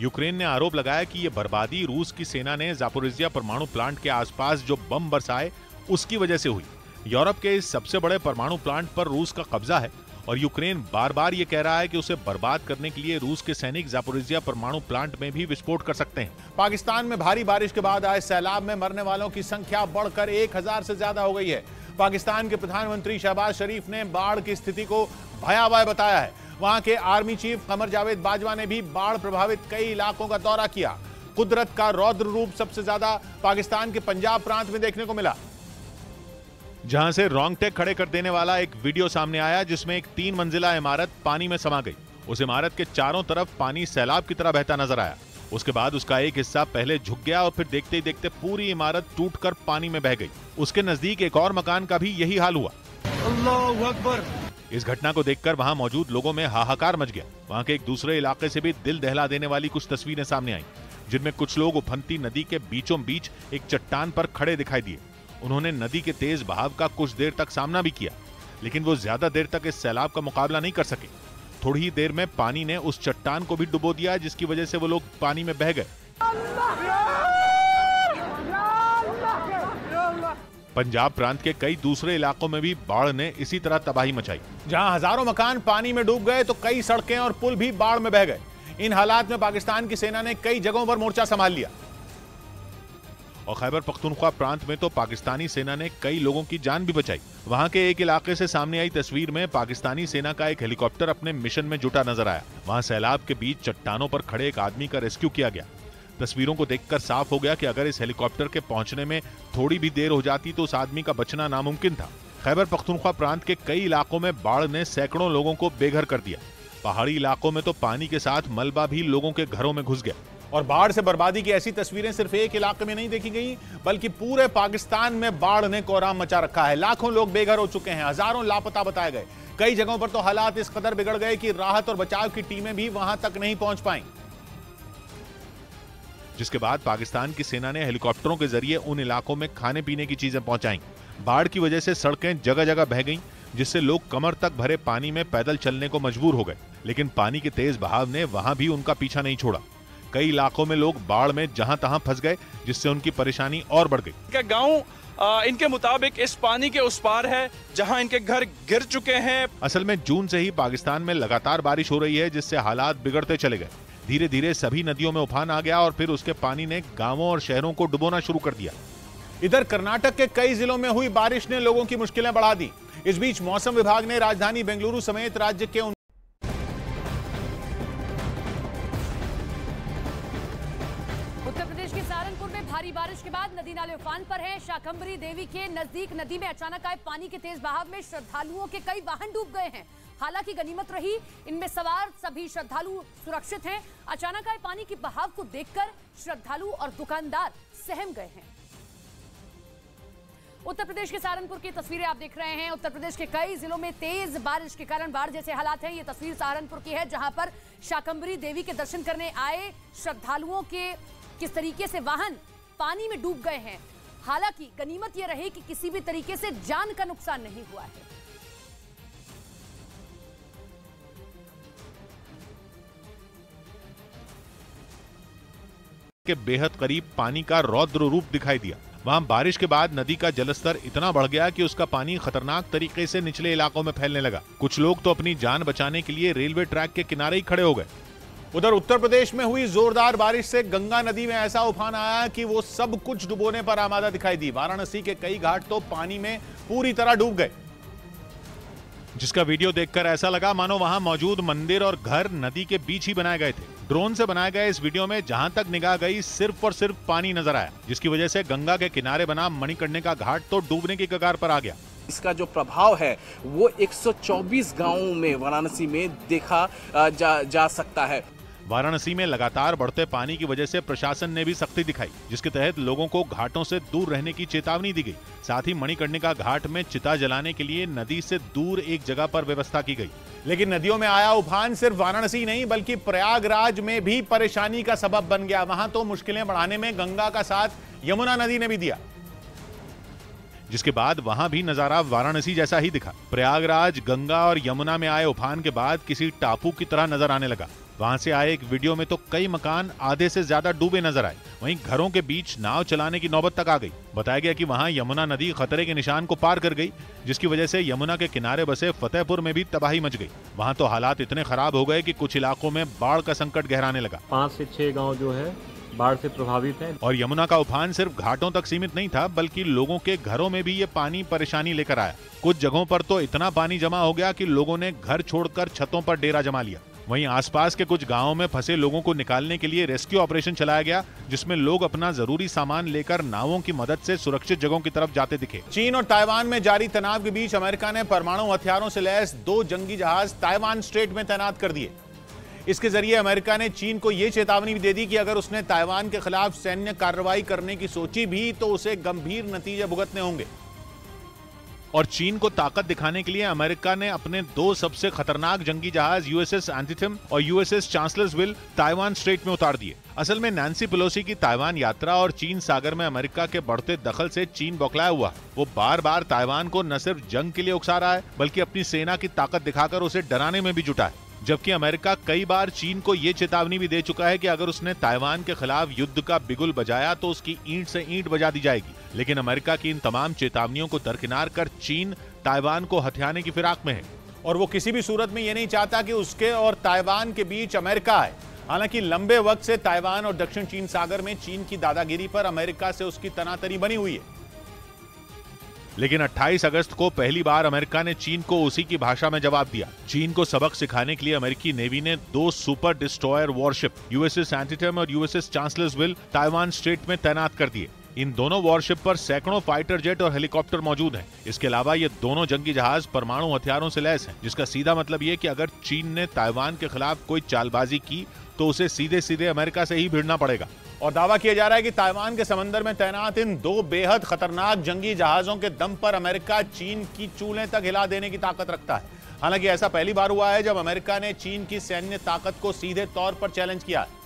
यूक्रेन ने आरोप लगाया कि यह बर्बादी रूस की सेना ने ज़ापोरिज़िया परमाणु प्लांट के आसपास जो बम बरसाए उसकी वजह से हुई। यूरोप के इस सबसे बड़े परमाणु प्लांट पर रूस का कब्जा है और यूक्रेन बार बार ये कह रहा है कि उसे बर्बाद करने के लिए रूस के सैनिक ज़ापोरिज़िया परमाणु प्लांट में भी विस्फोट कर सकते हैं। पाकिस्तान में भारी बारिश के बाद आए सैलाब में मरने वालों की संख्या बढ़कर 1000 से ज्यादा हो गई है। पाकिस्तान के प्रधानमंत्री शहबाज शरीफ ने बाढ़ की स्थिति को भयावह बताया है। वहां के आर्मी चीफ कमर जावेद बाजवा ने भी बाढ़ प्रभावित कई इलाकों का दौरा किया। कुदरत का रौद्र रूप सबसे ज्यादा पाकिस्तान के पंजाब प्रांत में देखने को मिला, जहां से रोंगटे खड़े कर देने वाला एक वीडियो सामने आया, जिसमें एक 3 मंजिला इमारत पानी में समा गई। उस इमारत के चारों तरफ पानी सैलाब की तरह बहता नजर आया। उसके बाद उसका एक हिस्सा पहले झुक गया और फिर देखते ही देखते पूरी इमारत टूटकर पानी में बह गई। उसके नजदीक एक और मकान का भी यही हाल हुआ। अल्लाहू अकबर। इस घटना को देखकर वहां मौजूद लोगों में हाहाकार मच गया। वहां के एक दूसरे इलाके से भी दिल दहला देने वाली कुछ तस्वीरें सामने आई, जिनमें कुछ लोग उफनती नदी के बीचों बीच एक चट्टान पर खड़े दिखाई दिए। उन्होंने नदी के तेज बहाव का कुछ देर तक सामना भी किया, लेकिन वो ज्यादा देर तक इस सैलाब का मुकाबला नहीं कर सके। थोड़ी ही देर में पानी ने उस चट्टान को भी डुबो दिया, जिसकी वजह से वो लोग पानी में बह गए। पंजाब प्रांत के कई दूसरे इलाकों में भी बाढ़ ने इसी तरह तबाही मचाई। जहां हजारों मकान पानी में डूब गए तो कई सड़कें और पुल भी बाढ़ में बह गए। इन हालात में पाकिस्तान की सेना ने कई जगहों पर मोर्चा संभाल लिया और खैबर पख्तूनख्वा प्रांत में तो पाकिस्तानी सेना ने कई लोगों की जान भी बचाई। वहां के एक इलाके से सामने आई तस्वीर में पाकिस्तानी सेना का एक हेलीकॉप्टर अपने मिशन में जुटा नजर आया। वहां सैलाब के बीच चट्टानों पर खड़े एक आदमी का रेस्क्यू किया गया। तस्वीरों को देखकर साफ हो गया कि अगर इस हेलीकॉप्टर के पहुंचने में थोड़ी भी देर हो जाती तो उस आदमी का बचना नामुमकिन था। खैबर पख्तूनख्वा प्रांत के कई इलाकों में बाढ़ ने सैकड़ों लोगों को बेघर कर दिया। पहाड़ी इलाकों में तो पानी के साथ मलबा भी लोगों के घरों में घुस गया। और बाढ़ से बर्बादी की ऐसी तस्वीरें सिर्फ एक इलाके में नहीं देखी गई, बल्कि पूरे पाकिस्तान में बाढ़ ने कोहराम मचा रखा है। लाखों लोग बेघर हो चुके हैं, हजारों लापता बताए गए। कई जगहों पर तो हालात इस कदर बिगड़ गए कि राहत और बचाव की टीमें भी वहां तक नहीं पहुंच पाई। जिसके बाद पाकिस्तान की सेना ने हेलीकॉप्टरों के जरिए उन इलाकों में खाने पीने की चीजें पहुंचाई। बाढ़ की वजह से सड़कें जगह जगह बह गईं, जिससे लोग कमर तक भरे पानी में पैदल चलने को मजबूर हो गए। लेकिन पानी के तेज बहाव ने वहां भी उनका पीछा नहीं छोड़ा। कई इलाकों में लोग बाढ़ में जहां तहां फंस गए, जिससे उनकी परेशानी और बढ़ गई। गांव इनके मुताबिक इस पानी के उस पार है जहां इनके घर गिर चुके हैं। असल में जून से ही पाकिस्तान में लगातार बारिश हो रही है, जिससे हालात बिगड़ते चले गए। धीरे धीरे सभी नदियों में उफान आ गया और फिर उसके पानी ने गांवों और शहरों को डुबोना शुरू कर दिया। इधर कर्नाटक के कई जिलों में हुई बारिश ने लोगों की मुश्किलें बढ़ा दी। इस बीच मौसम विभाग ने राजधानी बेंगलुरु समेत राज्य के उत्तर प्रदेश के सहारनपुर में भारी बारिश के बाद नदी नाले उफान पर हैं। शाकंभरी देवी के नजदीक नदी में अचानक आए पानी के तेज बहाव में श्रद्धालुओं के कई वाहन डूब गए हैं। हालांकि गनीमत रही, इनमें सवार सभी श्रद्धालु सुरक्षित हैं। अचानक आए पानी की बहाव को देखकर श्रद्धालु और दुकानदार सहम गए हैं। उत्तर प्रदेश के सहारनपुर की तस्वीरें आप देख रहे हैं। उत्तर प्रदेश के कई जिलों में तेज बारिश के कारण बाढ़ जैसे हालात हैं। ये तस्वीर सहारनपुर की है, जहां पर शाकंभरी देवी के दर्शन करने आए श्रद्धालुओं के किस तरीके से वाहन पानी में डूब गए हैं। हालांकि गनीमत यह रही कि किसी भी तरीके से जान का नुकसान नहीं हुआ है। के बेहद करीब पानी का रौद्र रूप दिखाई दिया। वहां बारिश के बाद नदी का जलस्तर इतना बढ़ गया कि उसका पानी खतरनाक तरीके से निचले इलाकों में फैलने लगा। कुछ लोग तो अपनी जान बचाने के लिए रेलवे ट्रैक के किनारे ही खड़े हो गए। उधर उत्तर प्रदेश में हुई जोरदार बारिश से गंगा नदी में ऐसा उफान आया कि वो सब कुछ डुबोने पर आमादा दिखाई दी। वाराणसी के कई घाट तो पानी में पूरी तरह डूब गए, जिसका वीडियो देखकर ऐसा लगा मानो वहां मौजूद मंदिर और घर नदी के बीच ही बनाए गए थे। ड्रोन से बनाए गए इस वीडियो में जहां तक निगाह गई सिर्फ और सिर्फ पानी नजर आया, जिसकी वजह से गंगा के किनारे बना मणिकर्णिका घाट तो डूबने की कगार पर आ गया। इसका जो प्रभाव है वो 124 गांवों में वाराणसी में देखा जा सकता है। वाराणसी में लगातार बढ़ते पानी की वजह से प्रशासन ने भी सख्ती दिखाई, जिसके तहत लोगों को घाटों से दूर रहने की चेतावनी दी गई। साथ ही मणिकर्णिका घाट में चिता जलाने के लिए नदी से दूर एक जगह पर व्यवस्था की गई। लेकिन नदियों में आया उफान सिर्फ वाराणसी नहीं बल्कि प्रयागराज में भी परेशानी का सबब बन गया। वहां तो मुश्किलें बढ़ाने में गंगा का साथ यमुना नदी ने भी दिया, जिसके बाद वहां भी नजारा वाराणसी जैसा ही दिखा। प्रयागराज गंगा और यमुना में आए उफान के बाद किसी टापू की तरह नजर आने लगा। वहां से आए एक वीडियो में तो कई मकान आधे से ज्यादा डूबे नजर आए। वहीं घरों के बीच नाव चलाने की नौबत तक आ गई। बताया गया कि वहां यमुना नदी खतरे के निशान को पार कर गई, जिसकी वजह से यमुना के किनारे बसे फतेहपुर में भी तबाही मच गई। वहां तो हालात इतने खराब हो गए कि कुछ इलाकों में बाढ़ का संकट गहराने लगा। 5 से 6 गाँव जो है बाढ़ से प्रभावित है। और यमुना का उफान सिर्फ घाटों तक सीमित नहीं था, बल्कि लोगों के घरों में भी ये पानी परेशानी लेकर आया। कुछ जगहों पर तो इतना पानी जमा हो गया कि लोगों ने घर छोड़कर छतों पर डेरा जमा लिया। वहीं आसपास के कुछ गांवों में फंसे लोगों को निकालने के लिए रेस्क्यू ऑपरेशन चलाया गया, जिसमें लोग अपना जरूरी सामान लेकर नावों की मदद से सुरक्षित जगहों की तरफ जाते दिखे। चीन और ताइवान में जारी तनाव के बीच अमेरिका ने परमाणु हथियारों से लैस 2 जंगी जहाज ताइवान स्ट्रेट में तैनात कर दिए। इसके जरिए अमेरिका ने चीन को यह चेतावनी भी दे दी कि अगर उसने ताइवान के खिलाफ सैन्य कार्रवाई करने की सोची भी तो उसे गंभीर नतीजे भुगतने होंगे। और चीन को ताकत दिखाने के लिए अमेरिका ने अपने 2 सबसे खतरनाक जंगी जहाज यूएसएस एंटीथिम और यूएसएस चांसलर्सविल ताइवान स्ट्रेट में उतार दिए। असल में नैन्सी पेलोसी की ताइवान यात्रा और चीन सागर में अमेरिका के बढ़ते दखल से चीन बौखलाया हुआ। वो बार बार ताइवान को न सिर्फ जंग के लिए उकसा रहा है, बल्कि अपनी सेना की ताकत दिखाकर उसे डराने में भी जुटा है। जबकि अमेरिका कई बार चीन को ये चेतावनी भी दे चुका है कि अगर उसने ताइवान के खिलाफ युद्ध का बिगुल बजाया तो उसकी ईंट से ईंट बजा दी जाएगी। लेकिन अमेरिका की इन तमाम चेतावनियों को दरकिनार कर चीन ताइवान को हथियाने की फिराक में है। और वो किसी भी सूरत में ये नहीं चाहता कि उसके और ताइवान के बीच अमेरिका आए। हालांकि लंबे वक्त से ताइवान और दक्षिण चीन सागर में चीन की दादागिरी पर अमेरिका से उसकी तनातनी बनी हुई है। लेकिन 28 अगस्त को पहली बार अमेरिका ने चीन को उसी की भाषा में जवाब दिया। चीन को सबक सिखाने के लिए अमेरिकी नेवी ने 2 सुपर डिस्ट्रॉयर वॉरशिप यूएसएस एंटीटम और यूएसएस चांसलर्सविल ताइवान स्ट्रेट में तैनात कर दिए। इन दोनों वॉरशिप पर सैकड़ों फाइटर जेट और हेलीकॉप्टर मौजूद हैं। इसके अलावा ये दोनों जंगी जहाज परमाणु हथियारों से लैस हैं, जिसका सीधा मतलब ये कि अगर चीन ने ताइवान के खिलाफ कोई चालबाजी की तो उसे सीधे सीधे अमेरिका से ही भिड़ना पड़ेगा। और दावा किया जा रहा है कि ताइवान के समंदर में तैनात इन 2 बेहद खतरनाक जंगी जहाजों के दम पर अमेरिका चीन की चूलें तक हिला देने की ताकत रखता है। हालांकि ऐसा पहली बार हुआ है जब अमेरिका ने चीन की सैन्य ताकत को सीधे तौर पर चैलेंज किया है।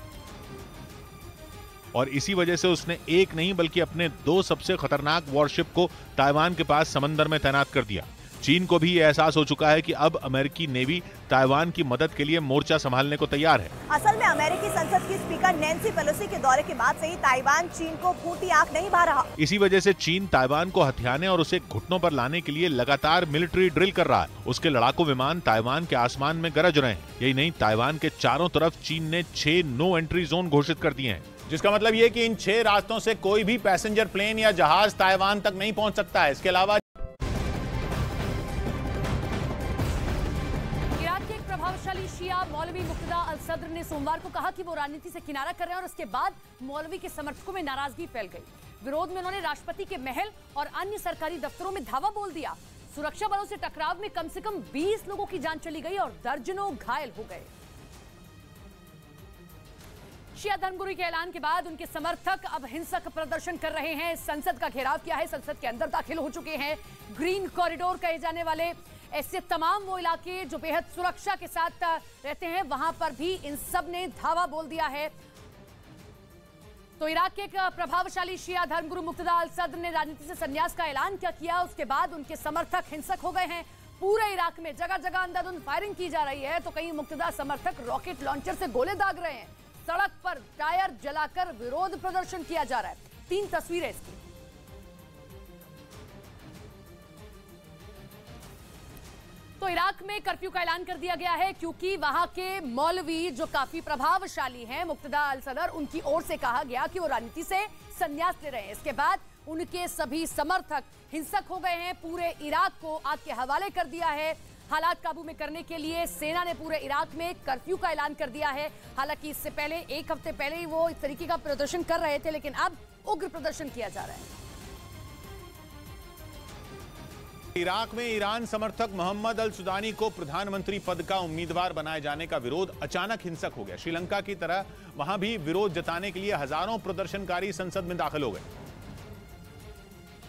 और इसी वजह से उसने एक नहीं बल्कि अपने 2 सबसे खतरनाक वॉरशिप को ताइवान के पास समंदर में तैनात कर दिया। चीन को भी यह एहसास हो चुका है कि अब अमेरिकी नेवी ताइवान की मदद के लिए मोर्चा संभालने को तैयार है। असल में अमेरिकी संसद की स्पीकर नैन्सी पेलोसी के दौरे के बाद से ही ताइवान चीन को फूटी आंख नहीं भा रहा। इसी वजह से चीन ताइवान को हथियाने और उसे घुटनों पर लाने के लिए लगातार मिलिट्री ड्रिल कर रहा है। उसके लड़ाकू विमान ताइवान के आसमान में गरज रहे हैं। यही नहीं, ताइवान के चारों तरफ चीन ने 6 नो एंट्री जोन घोषित कर दिए हैं, जिसका मतलब यह कि इन 6 रास्तों से कोई भी पैसेंजर प्लेन या जहाज ताइवान तक नहीं पहुंच सकता है। इसके अलावा इराक के एक प्रभावशाली शिया मौलवी मुक्तदा अल सद्र ने सोमवार को कहा कि वो राजनीति से किनारा कर रहे हैं और उसके बाद मौलवी के समर्थकों में नाराजगी फैल गई। विरोध में उन्होंने राष्ट्रपति के महल और अन्य सरकारी दफ्तरों में धावा बोल दिया। सुरक्षा बलों से टकराव में कम से कम 20 लोगों की जान चली गई और दर्जनों घायल हो गए। शिया धर्मगुरू के ऐलान के बाद उनके समर्थक अब हिंसक प्रदर्शन कर रहे हैं। संसद का घेराव किया है, संसद के अंदर दाखिल हो चुके हैं। ग्रीन कॉरिडोर कहे जाने वाले ऐसे तमाम वो इलाके जो बेहद सुरक्षा के साथ रहते हैं, वहां पर भी इन सब ने धावा बोल दिया है। तो इराक के एक प्रभावशाली शिया धर्मगुरू मुक्तदा अल सद्र ने राजनीति से संन्यास का ऐलान क्या किया, उसके बाद उनके समर्थक हिंसक हो गए हैं। पूरे इराक में जगह जगह अंधाधुंध फायरिंग की जा रही है, तो कई मुक्तदा समर्थक रॉकेट लॉन्चर से गोले दाग रहे हैं। सड़क पर टायर जलाकर विरोध प्रदर्शन किया जा रहा है। 3 तस्वीरें इसकी। तो इराक में कर्फ्यू का ऐलान कर दिया गया है क्योंकि वहां के मौलवी जो काफी प्रभावशाली हैं, मुक्तदा अल सदर, उनकी ओर से कहा गया कि वो राजनीति से संन्यास ले रहे हैं। इसके बाद उनके सभी समर्थक हिंसक हो गए हैं। पूरे इराक को आग के हवाले कर दिया है। हालात काबू में करने के लिए सेना ने पूरे इराक में कर्फ्यू का ऐलान कर दिया है। हालांकि इससे पहले 1 हफ्ते पहले ही वो इस तरीके का प्रदर्शन कर रहे थे, लेकिन अब उग्र प्रदर्शन किया जा रहा है। इराक में ईरान समर्थक मोहम्मद अल सुदानी को प्रधानमंत्री पद का उम्मीदवार बनाए जाने का विरोध अचानक हिंसक हो गया। श्रीलंका की तरह वहां भी विरोध जताने के लिए हजारों प्रदर्शनकारी संसद में दाखिल हो गए,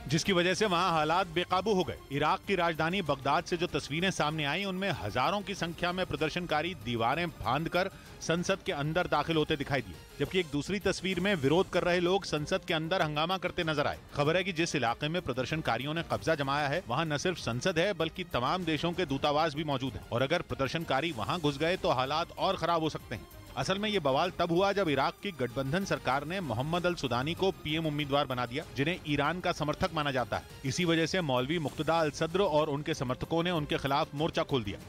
जिसकी वजह से वहां हालात बेकाबू हो गए। इराक की राजधानी बगदाद से जो तस्वीरें सामने आई, उनमें हजारों की संख्या में प्रदर्शनकारी दीवारें फांदकर संसद के अंदर दाखिल होते दिखाई दिए, जबकि एक दूसरी तस्वीर में विरोध कर रहे लोग संसद के अंदर हंगामा करते नजर आए। खबर है कि जिस इलाके में प्रदर्शनकारियों ने कब्जा जमाया है, वहां न सिर्फ संसद है बल्कि तमाम देशों के दूतावास भी मौजूद हैं, और अगर प्रदर्शनकारी वहां घुस गए तो हालात और खराब हो सकते हैं। असल में ये बवाल तब हुआ जब इराक की गठबंधन सरकार ने मोहम्मद अल सुदानी को पीएम उम्मीदवार बना दिया, जिन्हें ईरान का समर्थक माना जाता है। इसी वजह से मौलवी मुक्तदा अल सद्र और उनके समर्थकों ने उनके खिलाफ मोर्चा खोल दिया।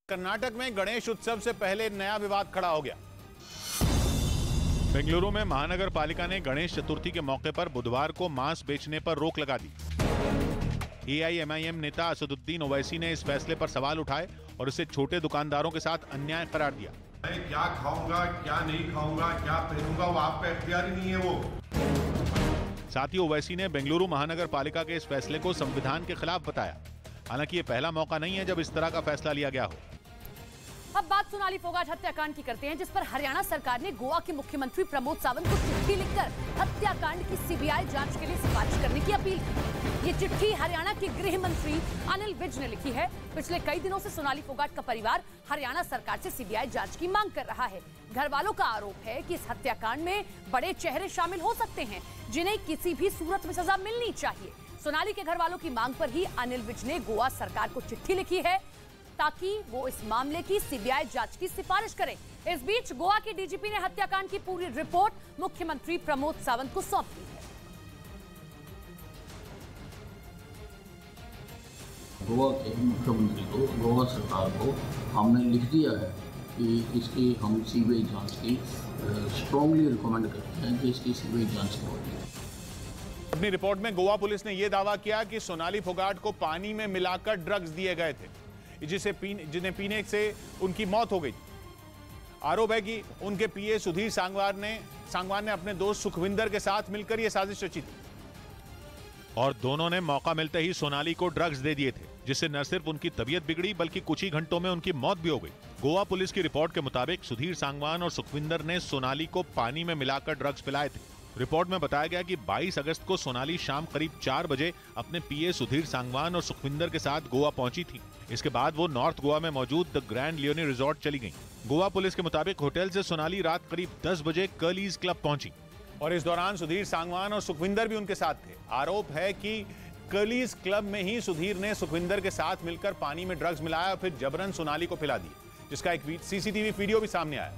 कर्नाटक में गणेश उत्सव से पहले नया विवाद खड़ा हो गया। बेंगलुरु में महानगर पालिका ने गणेश चतुर्थी के मौके पर बुधवार को मांस बेचने पर रोक लगा दी। AIMIM नेता असदुद्दीन ओवैसी ने इस फैसले पर सवाल उठाए और इसे छोटे दुकानदारों के साथ अन्याय करार दिया। मैं क्या खाऊंगा, क्या नहीं खाऊंगा, क्या पहनूंगा, वो आप पे इख्तियार ही नहीं है वो। साथ ही ओवैसी ने बेंगलुरु महानगर पालिका के इस फैसले को संविधान के खिलाफ बताया। हालांकि ये पहला मौका नहीं है जब इस तरह का फैसला लिया गया हो। अब बात सोनाली फोगाट हत्याकांड की करते हैं, जिस पर हरियाणा सरकार ने गोवा के मुख्यमंत्री प्रमोद सावंत को चिट्ठी लिखकर हत्याकांड की CBI जांच के लिए सिफारिश करने की अपील की। ये चिट्ठी हरियाणा के गृह मंत्री अनिल विज ने लिखी है। पिछले कई दिनों से सोनाली फोगाट का परिवार हरियाणा सरकार से CBI जांच की मांग कर रहा है। घर वालों का आरोप है कि इस हत्याकांड में बड़े चेहरे शामिल हो सकते हैं, जिन्हें किसी भी सूरत में सजा मिलनी चाहिए। सोनाली के घर वालों की मांग पर ही अनिल विज ने गोवा सरकार को चिट्ठी लिखी है ताकि वो इस मामले की CBI जांच की सिफारिश करें। इस बीच गोवा के DGP ने हत्याकांड की पूरी रिपोर्ट मुख्यमंत्री प्रमोद सावंत को सौंप दी है। गोवा के मुख्यमंत्री को, गोवा सरकार को हमने लिख दिया है कि इसकी हम सीबीआई जांच की स्ट्रांगली रिकमेंड करते हैं कि इसकी सीबीआई जांच करवाई। अपनी रिपोर्ट में गोवा पुलिस ने यह दावा किया कि सोनाली फोगाट को पानी में मिलाकर ड्रग्स दिए गए थे, जिन्हें पीने से उनकी मौत हो गई। आरोप है कि उनके पीए सुधीर सांगवान ने अपने दोस्त सुखविंदर के साथ मिलकर यह साजिश रची थी और दोनों ने मौका मिलते ही सोनाली को ड्रग्स दे दिए थे, जिससे न सिर्फ उनकी तबीयत बिगड़ी बल्कि कुछ ही घंटों में उनकी मौत भी हो गई। गोवा पुलिस की रिपोर्ट के मुताबिक सुधीर सांगवान और सुखविंदर ने सोनाली को पानी में मिलाकर ड्रग्स पिलाए थे। रिपोर्ट में बताया गया कि 22 अगस्त को सोनाली शाम करीब 4 बजे अपने पीए सुधीर सांगवान और सुखविंदर के साथ गोवा पहुंची थी। इसके बाद वो नॉर्थ गोवा में मौजूद द ग्रैंड लियोनी रिजॉर्ट चली गईं। गोवा पुलिस के मुताबिक होटल से सोनाली रात करीब 10 बजे कर्लीज क्लब पहुंची और इस दौरान सुधीर सांगवान और सुखविंदर भी उनके साथ थे। आरोप है कि कर्लीज क्लब में ही सुधीर ने सुखविंदर के साथ मिलकर पानी में ड्रग्स मिलाया और फिर जबरन सोनाली को पिला दी, जिसका एक सीसीटीवी वीडियो भी सामने आया,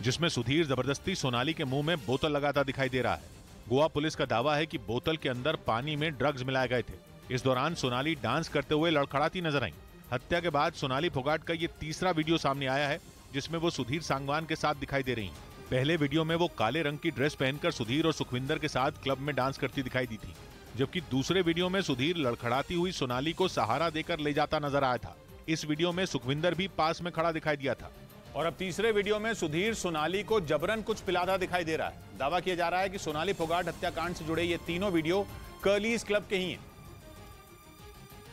जिसमें सुधीर जबरदस्ती सोनाली के मुंह में बोतल लगाता दिखाई दे रहा है। गोवा पुलिस का दावा है कि बोतल के अंदर पानी में ड्रग्स मिलाए गए थे। इस दौरान सोनाली डांस करते हुए लड़खड़ाती नजर आई। हत्या के बाद सोनाली फोगाट का ये तीसरा वीडियो सामने आया है, जिसमें वो सुधीर सांगवान के साथ दिखाई दे रही हैं। पहले वीडियो में वो काले रंग की ड्रेस पहनकर सुधीर और सुखविंदर के साथ क्लब में डांस करती दिखाई दी थी, जबकि दूसरे वीडियो में सुधीर लड़खड़ाती हुई सोनाली को सहारा देकर ले जाता नजर आया था। इस वीडियो में सुखविंदर भी पास में खड़ा दिखाई दिया था। और अब तीसरे वीडियो में सुधीर सोनाली को जबरन कुछ पिलाता दिखाई दे रहा है। दावा किया जा रहा है कि सोनाली फोगाट हत्याकांड से जुड़े ये तीनों वीडियो कर्लीज क्लब के ही हैं,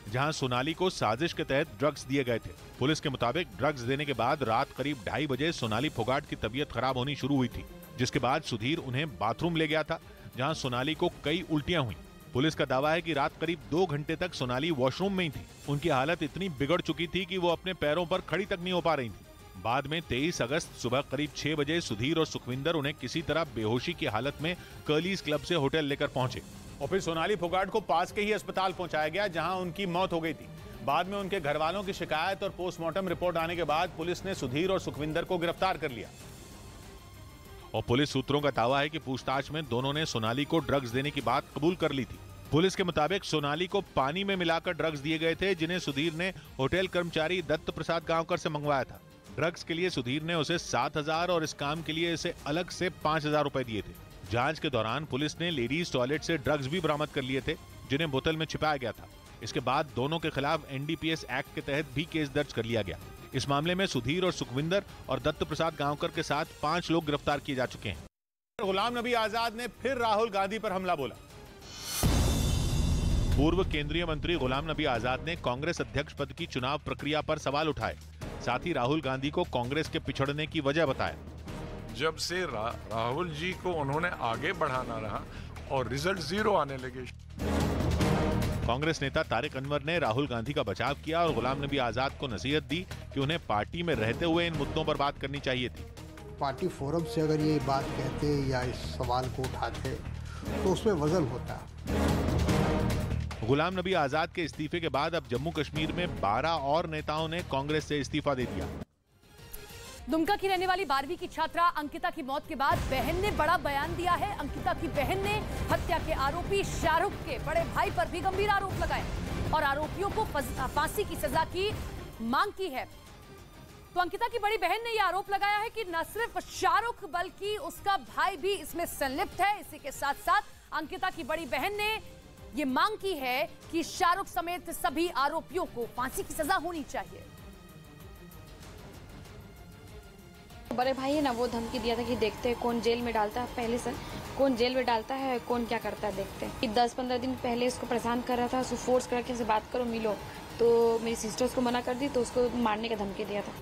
जहां सोनाली को साजिश के तहत ड्रग्स दिए गए थे। पुलिस के मुताबिक ड्रग्स देने के बाद रात करीब 2:30 बजे सोनाली फोगाट की तबीयत खराब होनी शुरू हुई थी, जिसके बाद सुधीर उन्हें बाथरूम ले गया था, जहां सोनाली को कई उल्टियां हुई। पुलिस का दावा है कि रात करीब 2 घंटे तक सोनाली वॉशरूम में ही थी। उनकी हालत इतनी बिगड़ चुकी थी कि वो अपने पैरों पर खड़ी तक नहीं हो पा रही थी। बाद में 23 अगस्त सुबह करीब 6 बजे सुधीर और सुखविंदर उन्हें किसी तरह बेहोशी की हालत में कर्लीज क्लब से होटल लेकर पहुंचे और फिर सोनाली फोगाट को पास के ही अस्पताल पहुंचाया गया, जहां उनकी मौत हो गई थी। बाद में उनके घर वालों की शिकायत और पोस्टमार्टम रिपोर्ट आने के बाद पुलिस ने सुधीर और सुखविंदर को गिरफ्तार कर लिया। और पुलिस सूत्रों का दावा है कि पूछताछ में दोनों ने सोनाली को ड्रग्स देने की बात कबूल कर ली थी। पुलिस के मुताबिक सोनाली को पानी में मिलाकर ड्रग्स दिए गए थे, जिन्हें सुधीर ने होटल कर्मचारी दत्त प्रसाद गांवकर से मंगवाया था। ड्रग्स के लिए सुधीर ने उसे 7,000 और इस काम के लिए इसे अलग से 5,000 रुपए दिए थे। जांच के दौरान पुलिस ने लेडीज टॉयलेट से ड्रग्स भी बरामद कर लिए थे, जिन्हें बोतल में छिपाया गया था। इसके बाद दोनों के खिलाफ एनडीपीएस एक्ट के तहत भी केस दर्ज कर लिया गया। इस मामले में सुधीर और सुखविंदर और दत्त प्रसाद गांवकर के साथ 5 लोग गिरफ्तार किए जा चुके हैं। गुलाम नबी आजाद ने फिर राहुल गांधी पर हमला बोला। पूर्व केंद्रीय मंत्री गुलाम नबी आजाद ने कांग्रेस अध्यक्ष पद की चुनाव प्रक्रिया पर सवाल उठाए। साथ ही राहुल गांधी को कांग्रेस के पिछड़ने की वजह बताया। जब से राहुल जी को उन्होंने आगे बढ़ाना रहा और रिजल्ट 0 आने लगे। कांग्रेस नेता तारिक अनवर ने राहुल गांधी का बचाव किया और गुलाम नबी आजाद को नसीहत दी कि उन्हें पार्टी में रहते हुए इन मुद्दों पर बात करनी चाहिए थी। पार्टी फोरम से अगर ये बात कहते या इस सवाल को उठाते तो उसमें वजन होता। गुलाम नबी आजाद के इस्तीफे के बाद अब जम्मू कश्मीर में 12 और नेताओं ने कांग्रेस से इस्तीफा दे दिया। दुमका की रहने वाली 12वीं की छात्रा अंकिता की मौत के बाद बहन ने बड़ा बयान दिया है। अंकिता की बहन ने हत्या के आरोपी शाहरुख के बड़े भाई पर भी गंभीर आरोप लगाए और आरोपियों को फांसी की सजा की मांग की है। तो अंकिता की बड़ी बहन ने यह आरोप लगाया है कि न सिर्फ शाहरुख बल्कि उसका भाई भी इसमें संलिप्त है। इसी के साथ साथ अंकिता की बड़ी बहन ने ये मांग की है कि शाहरुख समेत सभी आरोपियों को फांसी की सजा होनी चाहिए। बड़े भाई है ना, वो धमकी दिया था कि देखते हैं कौन जेल में डालता है, पहले से कौन जेल में डालता है, कौन क्या करता है देखते हैं। कि 10-15 दिन पहले इसको परेशान कर रहा था, उसको फोर्स करके से बात करो मिलो, तो मेरी सिस्टर्स को मना कर दी तो उसको मारने का धमकी दिया था।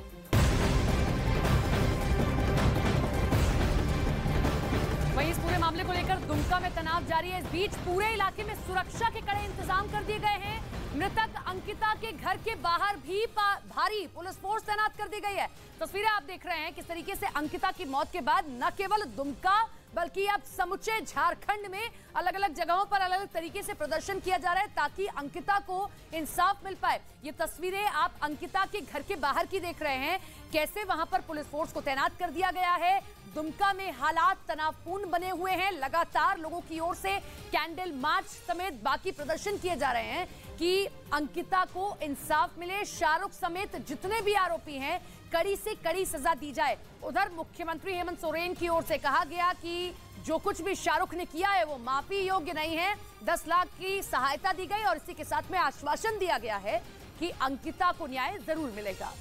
वहीं इस पूरे मामले को लेकर दुमका में तनाव जारी है। इस बीच पूरे इलाके में सुरक्षा के कड़े इंतजाम कर दिए गए हैं। मृतक अंकिता के घर के बाहर भी भारी पुलिस फोर्स तैनात कर दी गई है। तस्वीरें आप देख रहे हैं किस तरीके से अंकिता की मौत के बाद न केवल दुमका बल्कि अब समूचे झारखंड में अलग अलग जगहों पर अलग अलग तरीके से प्रदर्शन किया जा रहा है ताकि अंकिता को इंसाफ मिल पाए। ये तस्वीरें आप अंकिता के घर के बाहर की देख रहे हैं, कैसे वहां पर पुलिस फोर्स को तैनात कर दिया गया है। दुमका में हालात तनावपूर्ण बने हुए हैं। लगातार लोगों की ओर से कैंडल मार्च समेत बाकी प्रदर्शन किए जा रहे हैं कि अंकिता को इंसाफ मिले। शाहरुख समेत जितने भी आरोपी हैं कड़ी से कड़ी सजा दी जाए। उधर मुख्यमंत्री हेमंत सोरेन की ओर से कहा गया कि जो कुछ भी शाहरुख ने किया है वो माफी योग्य नहीं है। 10 लाख की सहायता दी गई और इसी के साथ में आश्वासन दिया गया है कि अंकिता को न्याय जरूर मिलेगा।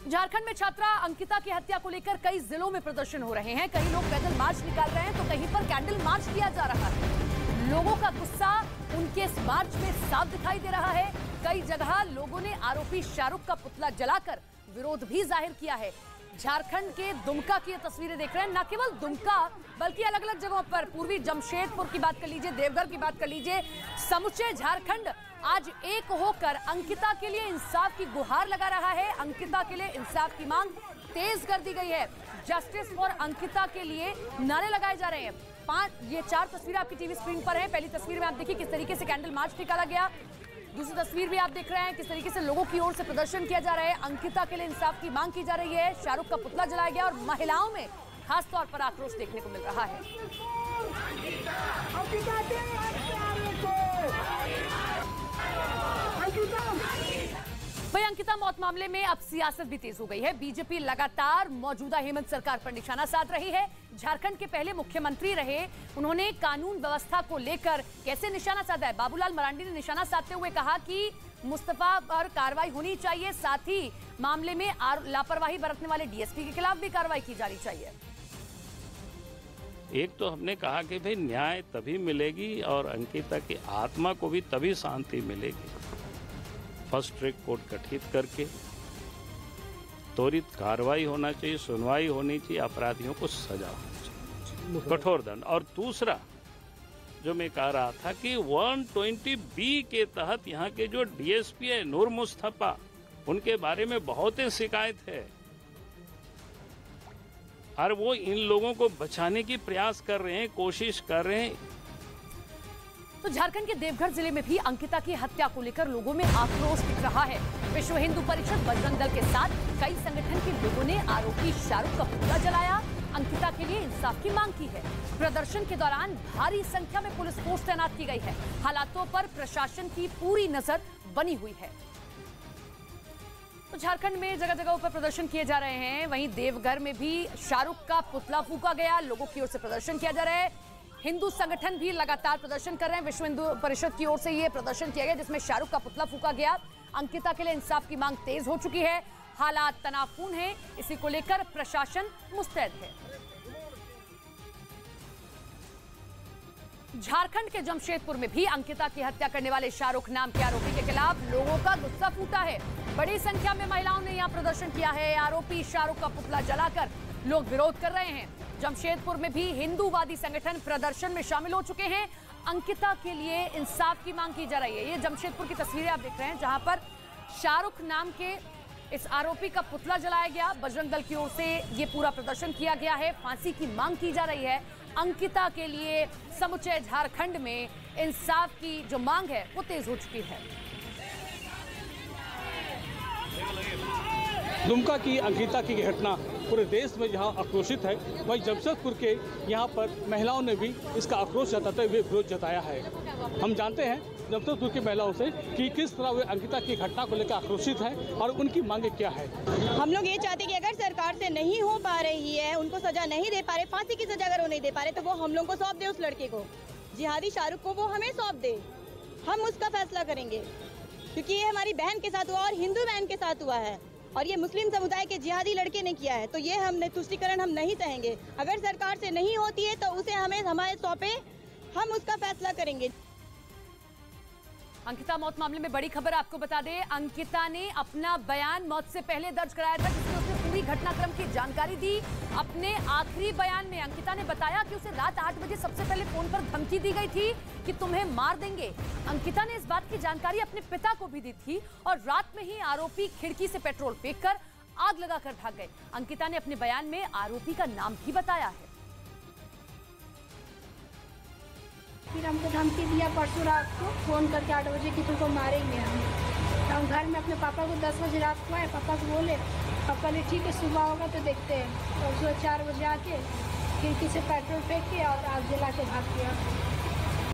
झारखंड में छात्रा अंकिता की हत्या को लेकर कई जिलों में प्रदर्शन हो रहे हैं। कई लोग पैदल मार्च निकाल रहे हैं तो कहीं पर कैंडल मार्च किया जा रहा है। लोगों का गुस्सा उनके इस मार्च में साफ दिखाई दे रहा है। कई जगह लोगों ने आरोपी शाहरुख का पुतला जलाकर विरोध भी जाहिर किया है। झारखंड के दुमका की तस्वीरें देख रहे हैं। न केवल दुमका बल्कि अलग अलग जगहों पर, पूर्वी जमशेदपुर की बात कर लीजिए, देवघर की बात कर लीजिए, समूचे झारखंड आज एक होकर अंकिता के लिए इंसाफ की गुहार लगा रहा है। अंकिता के लिए इंसाफ की मांग तेज कर दी गई है। जस्टिस फॉर अंकिता के लिए नारे लगाए जा रहे हैं। ये 4 तस्वीरें आपकी टीवी स्क्रीन पर हैं। पहली तस्वीर में आप देखिए किस तरीके से कैंडल मार्च निकाला गया। दूसरी तस्वीर भी आप देख रहे हैं किस तरीके से लोगों की ओर से प्रदर्शन किया जा रहा है। अंकिता के लिए इंसाफ की मांग की जा रही है। शाहरुख का पुतला जलाया गया और महिलाओं में खास तौर पर आक्रोश देखने को मिल रहा है। वहीं अंकिता मौत मामले में अब सियासत भी तेज हो गई है। बीजेपी लगातार मौजूदा हेमंत सरकार पर निशाना साध रही है। झारखंड के पहले मुख्यमंत्री रहे, उन्होंने कानून व्यवस्था को लेकर कैसे निशाना साधा है। बाबूलाल मरांडी ने निशाना साधते हुए कहा कि मुस्तफा पर कार्रवाई होनी चाहिए, साथ ही मामले में लापरवाही बरतने वाले डीएसपी के खिलाफ भी कार्रवाई की जानी चाहिए। एक तो हमने कहा कि भाई न्याय तभी मिलेगी और अंकिता की आत्मा को भी तभी शांति मिलेगी। फर्स्ट ट्रैक कोर्ट गठित करके त्वरित कार्रवाई होना चाहिए, सुनवाई होनी चाहिए, अपराधियों को सजा होनी चाहिए, कठोर दंड। और दूसरा जो मैं कह रहा था कि 120B के तहत यहाँ के जो डीएसपी है नूर मुस्तफा, उनके बारे में बहुत ही शिकायत है और वो इन लोगों को बचाने की प्रयास कर रहे हैं, कोशिश कर रहे हैं। तो झारखंड के देवघर जिले में भी अंकिता की हत्या को लेकर लोगों में आक्रोश दिख रहा है। विश्व हिंदू परिषद, बजरंग दल के साथ कई संगठन के लोगों ने आरोपी शाहरुख का पुतला जलाया, अंकिता के लिए इंसाफ की मांग की है। प्रदर्शन के दौरान भारी संख्या में पुलिस फोर्स तैनात की गई है। हालातों पर प्रशासन की पूरी नजर बनी हुई है। तो झारखंड में जगह जगह पर प्रदर्शन किए जा रहे हैं। वहीं देवघर में भी शाहरुख का पुतला फूंका गया, लोगों की ओर से प्रदर्शन किया जा रहा है। हिंदू संगठन भी लगातार प्रदर्शन कर रहे हैं। विश्व हिंदू परिषद की ओर से ये प्रदर्शन किया गया जिसमें शाहरुख का पुतला फूंका गया। अंकिता के लिए इंसाफ की मांग तेज हो चुकी है। हालात तनावपूर्ण हैं, इसी को लेकर प्रशासन मुस्तैद है। झारखंड के जमशेदपुर में भी अंकिता की हत्या करने वाले शाहरुख नाम के आरोपी के खिलाफ लोगों का गुस्सा फूटा है। बड़ी संख्या में महिलाओं ने यहां प्रदर्शन किया है। आरोपी शाहरुख का पुतला जलाकर लोग विरोध कर रहे हैं। जमशेदपुर में भी हिंदूवादी संगठन प्रदर्शन में शामिल हो चुके हैं। अंकिता के लिए इंसाफ की मांग की जा रही है। ये जमशेदपुर की तस्वीरें आप देख रहे हैं जहां पर शाहरुख नाम के इस आरोपी का पुतला जलाया गया। बजरंग दल की ओर से ये पूरा प्रदर्शन किया गया है। फांसी की मांग की जा रही है। अंकिता के लिए समूचे झारखंड में इंसाफ की जो मांग है वो तेज हो चुकी है। दुमका की अंकिता की घटना पूरे देश में जहां आक्रोशित है, वहीं जमशेदपुर के यहां पर महिलाओं ने भी इसका आक्रोश जताते हुए विरोध जताया है। हम जानते हैं जमशेदपुर की महिलाओं से कि किस तरह वे अंकिता की घटना को लेकर आक्रोशित है और उनकी मांगे क्या है। हम लोग ये चाहते हैं कि अगर सरकार से नहीं हो पा रही है, उनको सजा नहीं दे पा रहे, फांसी की सजा अगर वो नहीं दे पा रहे तो वो हम लोग को सौंप दे, उस लड़के को, जिहादी शाहरुख को वो हमें सौंप दे, हम उसका फैसला करेंगे। क्योंकि ये हमारी बहन के साथ हुआ और हिंदू बहन के साथ हुआ है और ये मुस्लिम समुदाय के जिहादी लड़के ने किया है, तो ये हमने तुष्टीकरण हम नहीं चाहेंगे। अगर सरकार से नहीं होती है तो उसे हमें हमारे सौंपे, हम उसका फैसला करेंगे। अंकिता मौत मामले में बड़ी खबर आपको बता दें, अंकिता ने अपना बयान मौत से पहले दर्ज कराया था जिसमें उसने पूरी घटनाक्रम की जानकारी दी। अपने आखिरी बयान में अंकिता ने बताया कि उसे रात 8 बजे सबसे पहले फोन पर धमकी दी गई थी कि तुम्हें मार देंगे। अंकिता ने इस बात की जानकारी अपने पिता को भी दी थी और रात में ही आरोपी खिड़की से पेट्रोल फेंककर आग लगाकर भाग गए। अंकिता ने अपने बयान में आरोपी का नाम भी बताया है। फिर हमको धमकी दिया परसों रात को फ़ोन करके 8 बजे कि तुमको मारेंगे हम घर में अपने पापा को 10 बजे रात को आए, पापा को बोले, पापा ने ठीक है सुबह होगा तो देखते हैं। तो सुबह 4 बजे आके खिड़की से पेट्रोल फेंक के और आग जला के भाग गया।